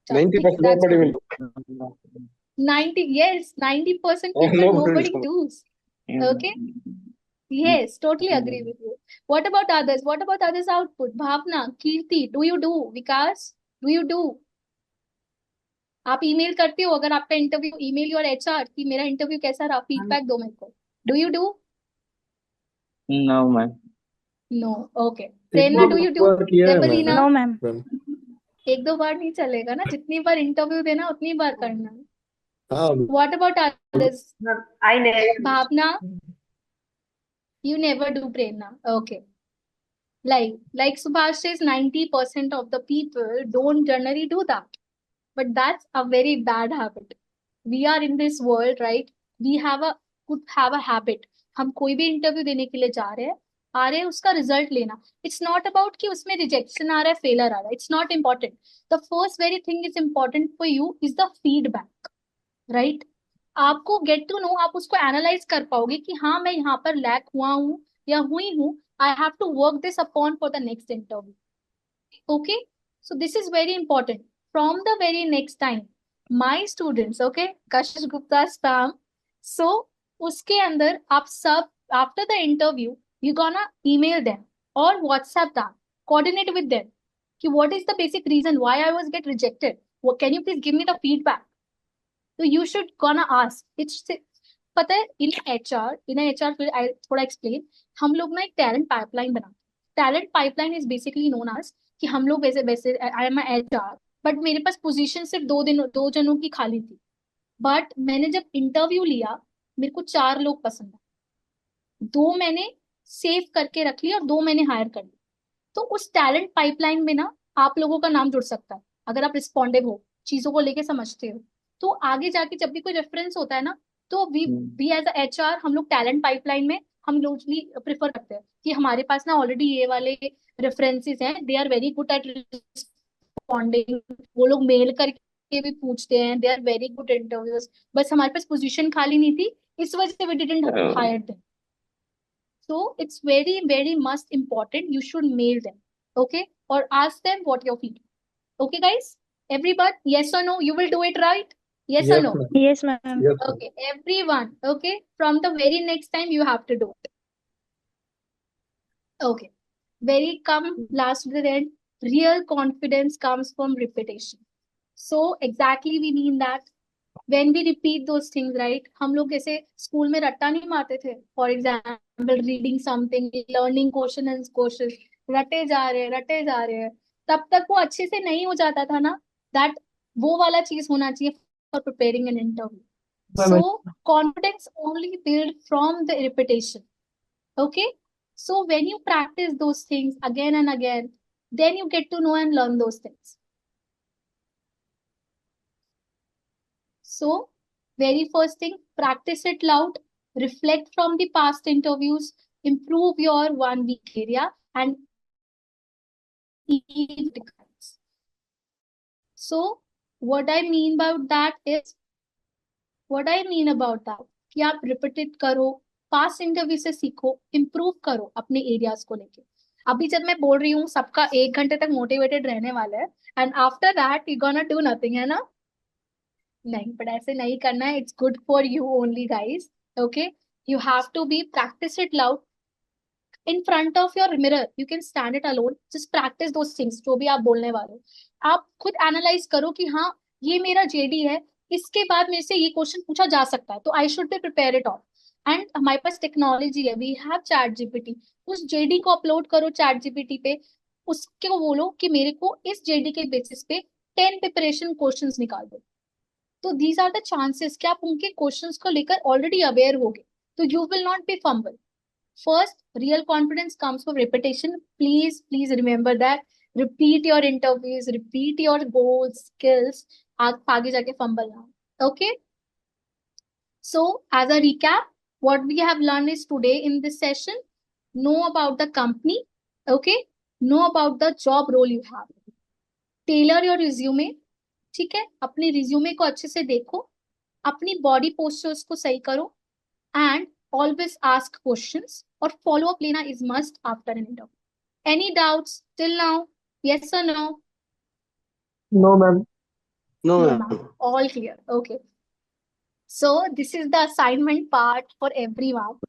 चलो, 90% ठीक है, that's nobody good. will do. 90, yes, 90% Oh, people nobody nobody will do. does. Okay, yes, totally agree with you. What about others? What about others output? Bhavna, Kirti, do you do? Vikas, do you do? आप email करते हो? अगर आपका interview, email your HR कि मेरा interview कैसा रहा, feedback दो मेरे को. Do you do? No, ma'am. No. Okay, एक प्रेरणा, दो डू यू डू? बार किया है रेपलीना, No, ma'am. मैम. एक दो बार नहीं चलेगा ना, जितनी बार इंटरव्यू देना उतनी बार करना है. हाँ. What about others? I never. Bhavna, you never do, Prerna. Okay. Like Subhash says, 90% of the people don't generally do that. But that's a very bad habit. We are in this world, right? We could have a habit. हम कोई भी interview देने के लिए जा रहे हैं, आ रहे हैं उसका रिजल्ट लेना. इट्स नॉट अबाउट कि उसमें रिजेक्शन आ रहा है, फेलर आ रहा है. It's not important. The first very thing is important for you is the feedback, right? आपको गेट टू नो, आप उसको एनालाइज कर पाओगे कि हाँ, मैं यहाँ पर लैक हुआ हूँ या हुई हूँ. I have to work this upon for the next interview. Okay, so this is very important. From the very next time, my students, okay, Kashish Gupta spam. So उसके अंदर आप सब after the interview, you gonna email them or WhatsApp them, coordinate with them कि what is the basic reason why I was get rejected. What, can you please give me the feedback? So you should gonna ask. It's पता है, in HR field, I थोड़ा explain. हम लोग ना एक talent pipeline बनाते हैं. Talent pipeline is basically known as कि हम लोग वैसे वैसे आई एम HR, बट मेरे पास पोजीशन सिर्फ दो जनों की खाली थी. बट मैंने जब इंटरव्यू लिया, मेरे को 4 लोग पसंद आए. 2 मैंने सेव करके रख लिया और 2 मैंने हायर कर लिया. तो उस टैलेंट पाइपलाइन में ना आप लोगों का नाम जुड़ सकता है अगर आप रिस्पॉन्डिव हो, चीजों को लेके समझते हो. तो आगे जाके जब भी कोई रेफरेंस होता है ना, तो वी एज अ HR हम लोग टैलेंट पाइपलाइन में हम लोग प्रेफर करते हैं कि हमारे पास ना ऑलरेडी ये वाले रेफरेंसेस हैं, they are very good at responding. वो लोग मेल करके भी पूछते हैं, they are very good interviews. बस हमारे पास पोजीशन खाली नहीं थी, इस वजह से we didn't hire them. So it's very, very must important. You should mail them, okay, or ask them what your feedback. Okay, guys, everyone, yes or no? You will do it, right? Yes or Yes, no? ma'am. Yes, ma'am. Yes, ma'am. Okay, everyone. Okay, from the very next time you have to do it. Okay, very come last to the end. Real confidence comes from repetition. So exactly we mean that when we repeat those things, right? हम लोग ऐसे school में रट्टा नहीं मारते थे. For example reading something, learning question and question, रटे जा रहे हैं, तब तक वो अच्छे से नहीं हो जाता था ना. दैट वो वाला चीज होना चाहिए for preparing an interview. So confidence only build from the repetition. Okay, so when you practice those things again and again, then you get to know and learn those things. So, very first thing, practice it loud, reflect from the past interviews, improve your 1 week area, and eat declines. So, what I mean about that कि आप repeated करो, past interview से सीखो, improve करो अपने areas को लेके. अभी जब मैं बोल रही हूँ सबका 1 घंटे तक मोटिवेटेड रहने वाला है, and after that you gonna do nothing, है ना? नहीं, but ऐसे नहीं करना है. It's good for you only, guys. Okay? You have to be practice it loud in front of your mirror. You can stand it alone. Just practice those things जो भी आप बोलने वाले हो. आप खुद एनालाइज करो कि हाँ, ये मेरा जेडी है, इसके बाद मेरे से ये क्वेश्चन पूछा जा सकता है, तो I should be prepare it all. And हमारे पास टेक्नोलॉजी है, वी हैव चैट जीपीटी. उस जेडी को अपलोड करो चैट जीपीटी पे. उसको बोलो कि मेरे को इस जेडी के बेसिस पे 10 प्रिपरेशन क्वेश्चंस निकाल दो. तो दीज आर द चांसेस कि आप उनके क्वेश्चंस को लेकर ऑलरेडी अवेयर होगे, तो you will not be fumble. First, real confidence comes from repetition. Please remember that. Repeat your interviews, repeat your goals, skills. आप आगे जाके fumble ना. Okay? So, as a recap, what we have learned is today in this session, know about the company. Okay? Know about the job role you have. Tailor your resume. ठीक है? अपने resume को अच्छे से देखो. अपनी body postures को सही करो. And always ask questions, or follow up लेना is must after an interview. Any doubts till now? Yes or no? No ma'am. No, No, ma'am. ma'am. All clear. Okay. So this is the assignment part for everyone.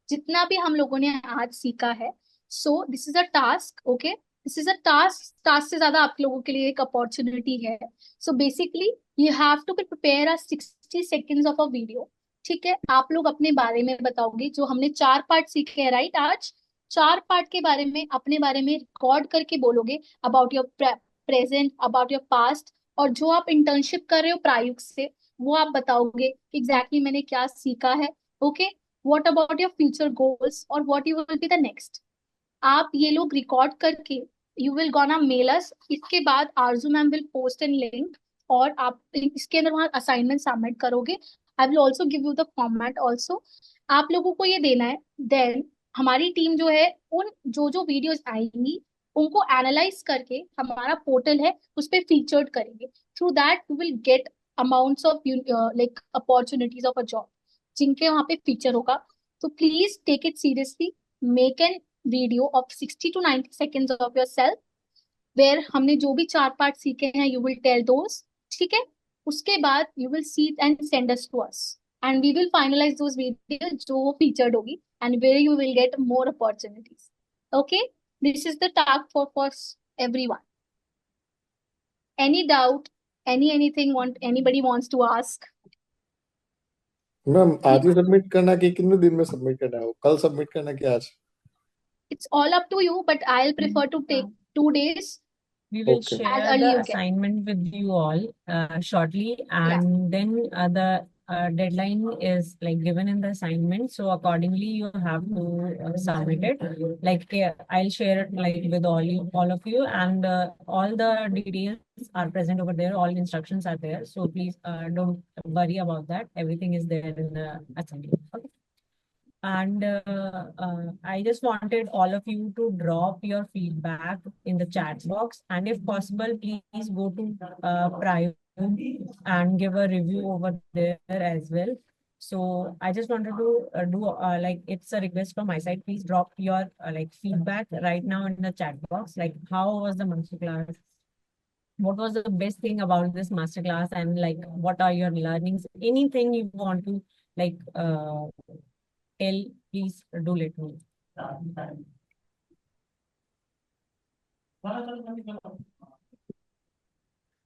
जितना भी हम लोगों ने आज सीखा है, so this is a task. Okay, this is a task से ज्यादा आप लोगों के लिए एक अपॉर्चुनिटी है. So basically you have to prepare a 60 seconds of a video. ठीक है, आप लोग अपने बारे में बताओगे. जो हमने 4 पार्ट सीखे हैं राइट आज, 4 पार्ट के बारे में अपने बारे में रिकॉर्ड करके बोलोगे. About your present, about your past, और जो आप इंटर्नशिप कर रहे हो प्रायुक्त से, वो आप बताओगे एग्जैक्टली मैंने क्या सीखा है. ओके, what about your future goals, और what you will be the next. आप ये लोग रिकॉर्ड करके you will gonna mail us. इसके बाद Aarzoo ma'am will post an link, और आप इसके अंदर वहां असाइनमेंट सबमिट करोगे. I will also give you the format also. आप लोगों को ये देना है. देन हमारी टीम जो है, उन जो जो वीडियोज आएंगी उनको एनालाइज करके हमारा पोर्टल है उस पर फीचर्ड करेंगे. Through that you will get amounts of like opportunities of a job जिनके वहां पे फीचर होगा. तो please take it seriously. Make an video of 60 to 90 seconds of yourself, where हमने जो भी 4 पार्ट सीखे हैं यू विल टेल दोस. ठीक है, उसके बाद you will see and send us to us, and we will finalise those video जो फीचर्ड होगी, and where you will get more opportunities. Okay, this is the task for everyone. Any doubt, anything anybody wants to ask? Ma'am आज ही submit करना कि कितने दिन में submit करना है? कल सबमिट करना कि आज? It's all up to you, but I'll prefer to take 2 days. We will Okay. As share early the you can. assignment with you all shortly, and then the deadline is like given in the assignment. So accordingly, you have to submit it. Like I'll share it like with all of you, and all the details are present over there. All instructions are there. So please don't worry about that. Everything is there in the assignment. Okay. And I just wanted all of you to drop your feedback in the chat box. And if possible, please go to Prayug and give a review over there as well. So I just wanted to do like it's a request from my side. Please drop your like feedback right now in the chat box. Like how was the masterclass? What was the best thing about this masterclass? And like what are your learnings? Anything you want to like tell, please do let me.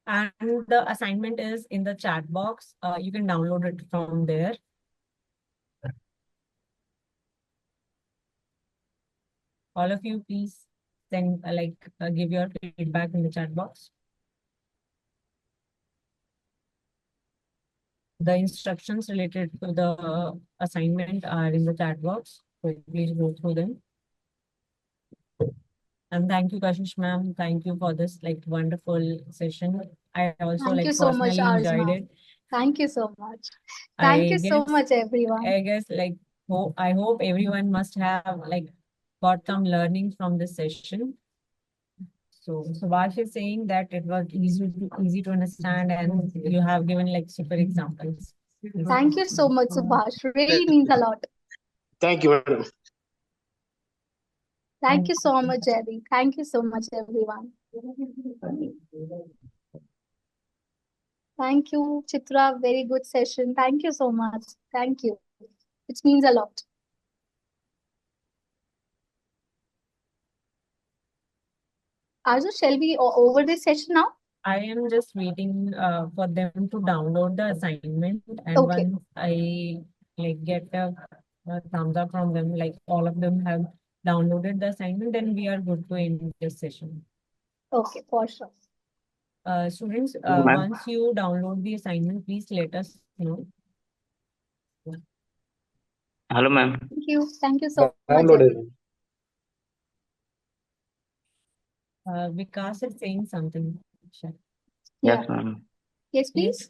And the assignment is in the chat box. You can download it from there. All of you, please send give your feedback in the chat box. The instructions related to the assignment are in the chat box, so please go through them. And thank you, Kashish ma'am. Thank you for this like wonderful session. I also Thank like you so much, personally enjoyed Arzma. it. Thank you so much. Thank you so much, everyone. I guess like I hope everyone must have like got some learnings from this session. So Subhash is saying that it was easy to understand, and you have given like super examples. Thank you so much, Subhash. Really means a lot. Thank you, madam. Thank you so much, Jerry. Thank you so much, everyone. Thank you, Chitra. Very good session. Thank you so much. Thank you. It means a lot. Arju, shall we over this session now? I am just waiting for them to download the assignment, and Okay. once I like get a thumbs up from them, like all of them have downloaded the assignment, then we are good to end this session. Okay, for sure. Students, Ma'am. once you download the assignment, please let us know. Hello, ma'am. Thank you. Thank you so much. Downloaded. Vikas is saying something. Yeah. Yes, ma'am. Yes, please.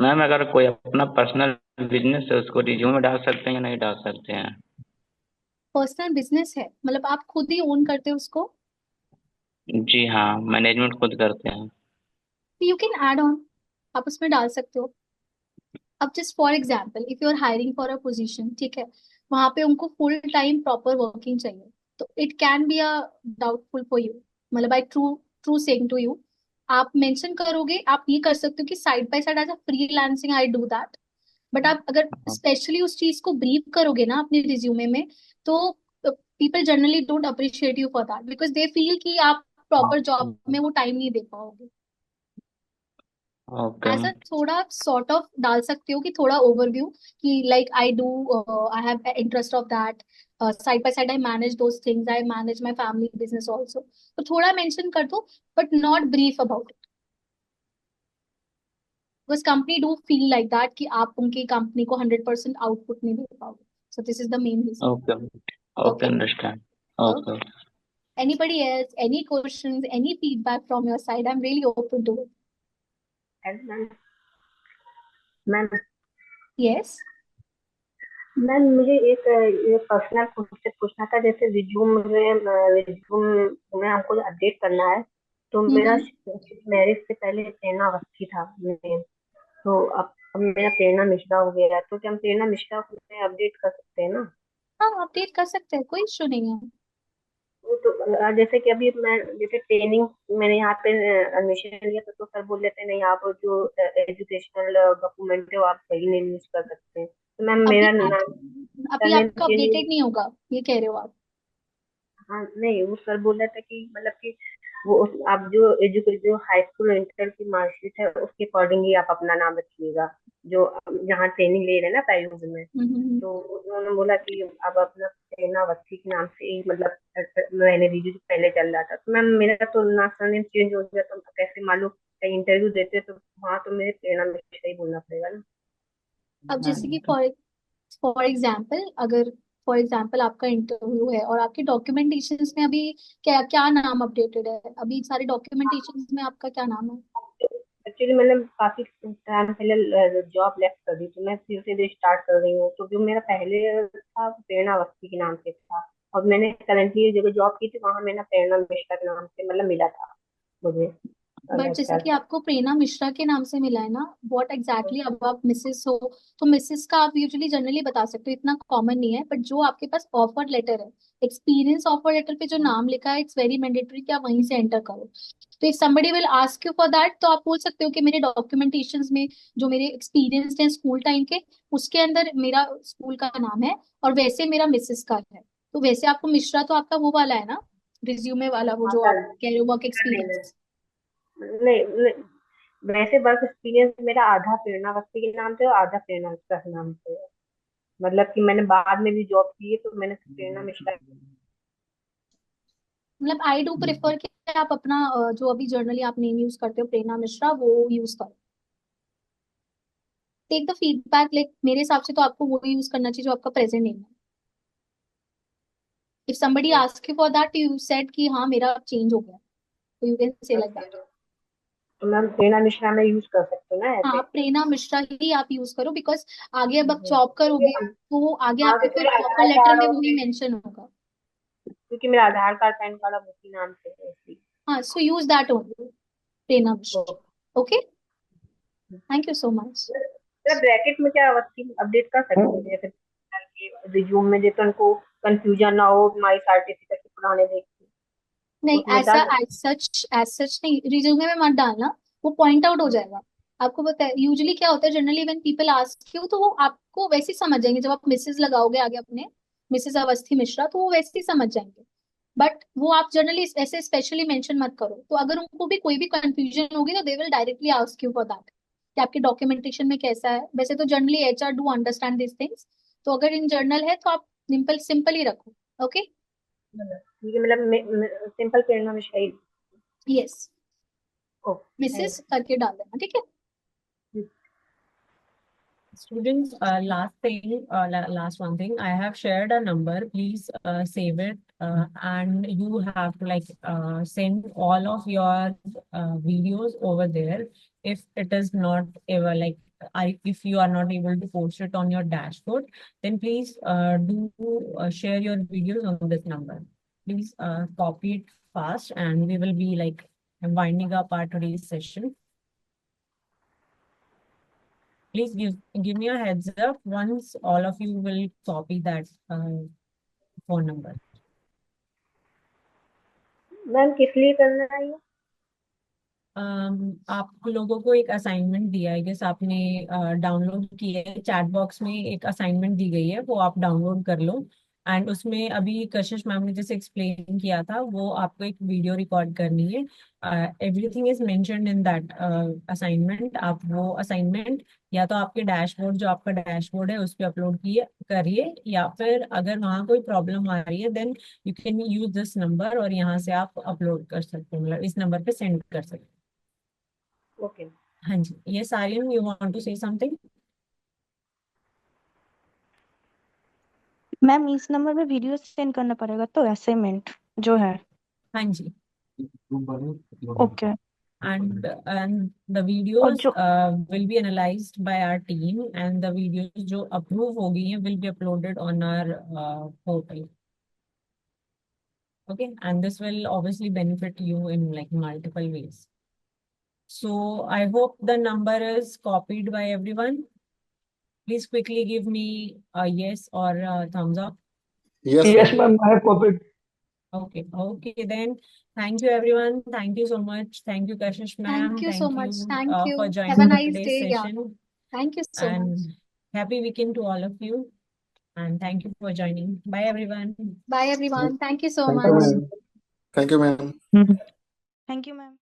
Ma'am अगर कोई अपना personal business है उसको resume में डाल सकते हैं या नहीं डाल सकते हैं? पर्सनल बिजनेस है मतलब आप खुद ही ओन करते हो उसको? जी हाँ, मैनेजमेंट खुद करते हैं। यू कैन ऐड ऑन, आप उसमें डाल सकते हो। अब just for example if you are hiring for a position, ठीक है, वहां पे उनको फुल टाइम प्रॉपर वर्किंग चाहिए, तो it can be a doubtful for you. मतलब I true true saying to you, आप मेंशन करोगे, आप ये कर सकते हो कि side by side as a freelancing I do that, but आप अगर स्पेशली उस चीज को ब्रीफ करोगे ना अपने रिज्यूमे में, तो people generally don't appreciate you for that because they feel कि आप प्रॉपर जॉब में वो टाइम नहीं दे पाओगे। ओके ऐसा थोड़ा सॉर्ट ऑफ डाल सकते हो कि थोड़ा ओवरव्यू कि like I do, I have interest of that, side by side I manage those things, I manage my family business also, तो थोड़ा मेंशन कर दो but not brief about it, because company do feel like that कि आप उनकी company को 100% output नहीं दे पाओगे, so this is the main reason. Okay okay, Okay. Understand. Okay. Anybody else, any questions, any feedback from your side? I'm really open to it. Ma'am Yes. Ma'am मुझे एक personal question पूछना था। जैसे resume में हमको update करना है, तो मेरा मैरिज से पहले प्रेरणा अवस्थी था मेरे, तो अब मेरा प्रेरणा मिश्रा हो गया है, तो क्या हम प्रेरणा मिश्रा को अपडेट कर सकते हैं ना? हाँ, अपडेट कर सकते हैं, कोई इशू नहीं है। वो तो जैसे कि अभी मैं जैसे ट्रेनिंग मैंने यहाँ पे एडमिशन लिया तो सर बोल देते हैं नहीं आप जो एजुकेशनल डॉक्यूमेंट है वो आप सही नहीं यूज कर सकते हैं, तो मैम अभी मेरा आप नाम अभी सरनेम आपका चेंज। अपडेटेड नहीं होगा, ये कह रहे हो आप? हाँ नहीं, वो सर बोल रहे थे कि मतलब कि वो आप जो हाई स्कूल इंटर की मार्कशीट है उसके अकॉर्डिंग ही आप अपना नाम रखिएगा, जो जहाँ ट्रेनिंग ले रहे हैं ना पैरूज में, तो उन्होंने बोला कि आप अपना प्रेरणा अवस्थी के नाम से ही मतलब मैंने रिव्यू पहले चल रहा था, तो मैम मेरा तो ना सरनेम चेंज हो गया, तो कैसे मालूम कहीं इंटरव्यू देते तो वहाँ तो मेरे प्रेरणा मिश्रा ही बोलना पड़ेगा ना? अब जैसे कि फॉर एग्जाम्पल अगर फॉर एग्जाम्पल आपका इंटरव्यू है और आपके डॉक्यूमेंटेशंस में अभी क्या क्या नाम अपडेटेड है, अभी सारे डॉक्यूमेंटेशंस में आपका क्या नाम है? एक्चुअली मैंने काफी टाइम पहले जॉब लेफ्ट कर दी, तो मैं फिर से स्टार्ट कर रही हूँ, तो जो मेरा पहले था प्रेरणा अवस्थी के नाम से था, और मैंने करंटली जगह जॉब की थी वहाँ मैंने प्रेरणा मिश्रा के नाम से मतलब मिला था मुझे बट जैसे कि आपको प्रेरणा मिश्रा के नाम से मिला है ना, व्हाट एग्जैक्टली, अब आप मिसेस हो तो मिसेस का आप यूजुअली जनरली बता सकते हो, इतना कॉमन नहीं है, बट जो आपके पास ऑफर लेटर है, एक्सपीरियंस ऑफर लेटर पे जो नाम लिखा है, इट्स वेरी मैंडेटरी कि आप वहीं से एंटर करो। तो if somebody will ask you for that, तो आप बोल सकते हो कि मेरे डॉक्यूमेंटेशंस में जो मेरे एक्सपीरियंस हैं स्कूल टाइम के, उसके अंदर मेरा स्कूल का नाम है और वैसे मेरा मिसेस का है, तो वैसे आपको मिश्रा तो आपका वो वाला है ना, रिज्यूमे वाला, वो जो आप कह रहे हो वर्क एक्सपीरियंस। नहीं नहीं, वैसे वर्क एक्सपीरियंस मेरा आधा प्रेरणा अवस्थी के नाम से और आधा प्रेरणा मिश्रा के नाम से है, मतलब कि मैंने बाद में भी जॉब की है तो मैंने प्रेरणा मिश्रा। मतलब आई डू प्रेफर कि आप अपना जो अभी जर्नली आप नेम यूज करते हो प्रेरणा मिश्रा, वो यूज करो। टेक द फीडबैक, लाइक मेरे हिसाब से तो आपको वो यूज करना चाहिए जो आपका प्रेजेंट नेम है। If somebody ask you for that, you said कि हाँ मेरा चेंज हो गया, तो you can say like that. तो मैम प्रेरणा मिश्रा में यूज कर सकते हो ना हाँ, ऐसे? प्रेरणा मिश्रा ही आप यूज करो, बिकॉज आगे अब आप जॉब करोगे तो आगे हाँ आपके क्योंकि फिर मेरा ऑफर आधार लेटर कार्ड में और वही मेंशन होगा। क्योंकि मेरा आधार कार्ड पैन कार्ड अब उसी नाम से है इसलिए। हाँ, so use that only, Prerna Mishra. Okay, thank you so much. Sir bracket में क्या अवस्थी अपडेट कर सकते हैं जैसे रिज्यूम में, जैसे उनको कंफ्यूजन ना हो माई सर्टिफिकेट पुराने देख के, नहीं, उसमें ऐसा डाल एज सच नहीं, रिज्यूमे में मत डालना, वो पॉइंट आउट हो जाएगा। आपको पता है यूजुअली क्या होता है, generally when people ask you तो वो आपको वैसे ही समझ जाएंगे, जब आप मिसेस लगाओगे आगे अपने मिसेस अवस्थी मिश्रा तो वो वैसे ही समझ जाएंगे। बट वो आप जनरली ऐसे स्पेशली मेंशन मत करो, तो अगर उनको भी कोई भी कंफ्यूजन होगी तो they will directly ask you for that कि आपके डॉक्यूमेंटेशन में कैसा है। वैसे तो generally HR do understand this things, तो अगर इन जर्नल है तो आप सिंपल सिंपल ही रखो। ओके ठीक है, मतलब सिंपल प्रेरणा मिश्रा। यस, ओके, मिसेस करके डाल देना, ठीक है। Students, last one thing. I have shared a number. Please save it, and you have to send all of your videos over there. If it is not ever if you are not able to post it on your dashboard, then please do share your videos on this number. Please copy it fast, and we will be winding up our today's session. Please give me a heads up once all of you will copy that phone number. Ma'am किस लिए करना है ये? आप लोगों को एक assignment दिया है, गेस आपने डाउनलोड किया है। चैट बॉक्स में एक असाइनमेंट दी गई है, वो आप डाउनलोड कर लो। एंड उसमें अभी कशिश मैम ने जैसे एक्सप्लेन किया था, वो आपको एक वीडियो रिकॉर्ड करनी है। Everything is mentioned in that assignment. आप वो असाइनमेंट या तो आपके डैशबोर्ड, जो आपका डैशबोर्ड है, उस पर अपलोड करिए, या फिर अगर वहाँ कोई प्रॉब्लम आ रही है then you can use this number, और यहाँ से आप अपलोड कर सकते हैं, मतलब इस नंबर पे सेंड कर सकते हैं। ओके। हाँ जी, ये सारियन, you want to say something? Ma'am इस नंबर पे वीडियो सेंड करना पड़ेगा तो असाइनमेंट जो है? हाँ जी। ओके। And the और videos जो will be analyzed by our team, and the videos जो approve हो गई हैं will be uploaded on our portal. Okay, and this will obviously benefit you in multiple ways. So I hope the number is copied by everyone. Please quickly give me a yes or a thumbs up. Yes, ma'am, I have copied. Okay, then thank you everyone. Thank you so much. Thank you, Kashish ma'am. Thank you so much. Thank you. For Have a joining nice today's day. Yeah. session. Thank you so much. And happy weekend to all of you. And thank you for joining. Bye everyone. Bye everyone. Thank you so Thank you, much. ma'am. Thank you, ma'am. Thank you ma'am.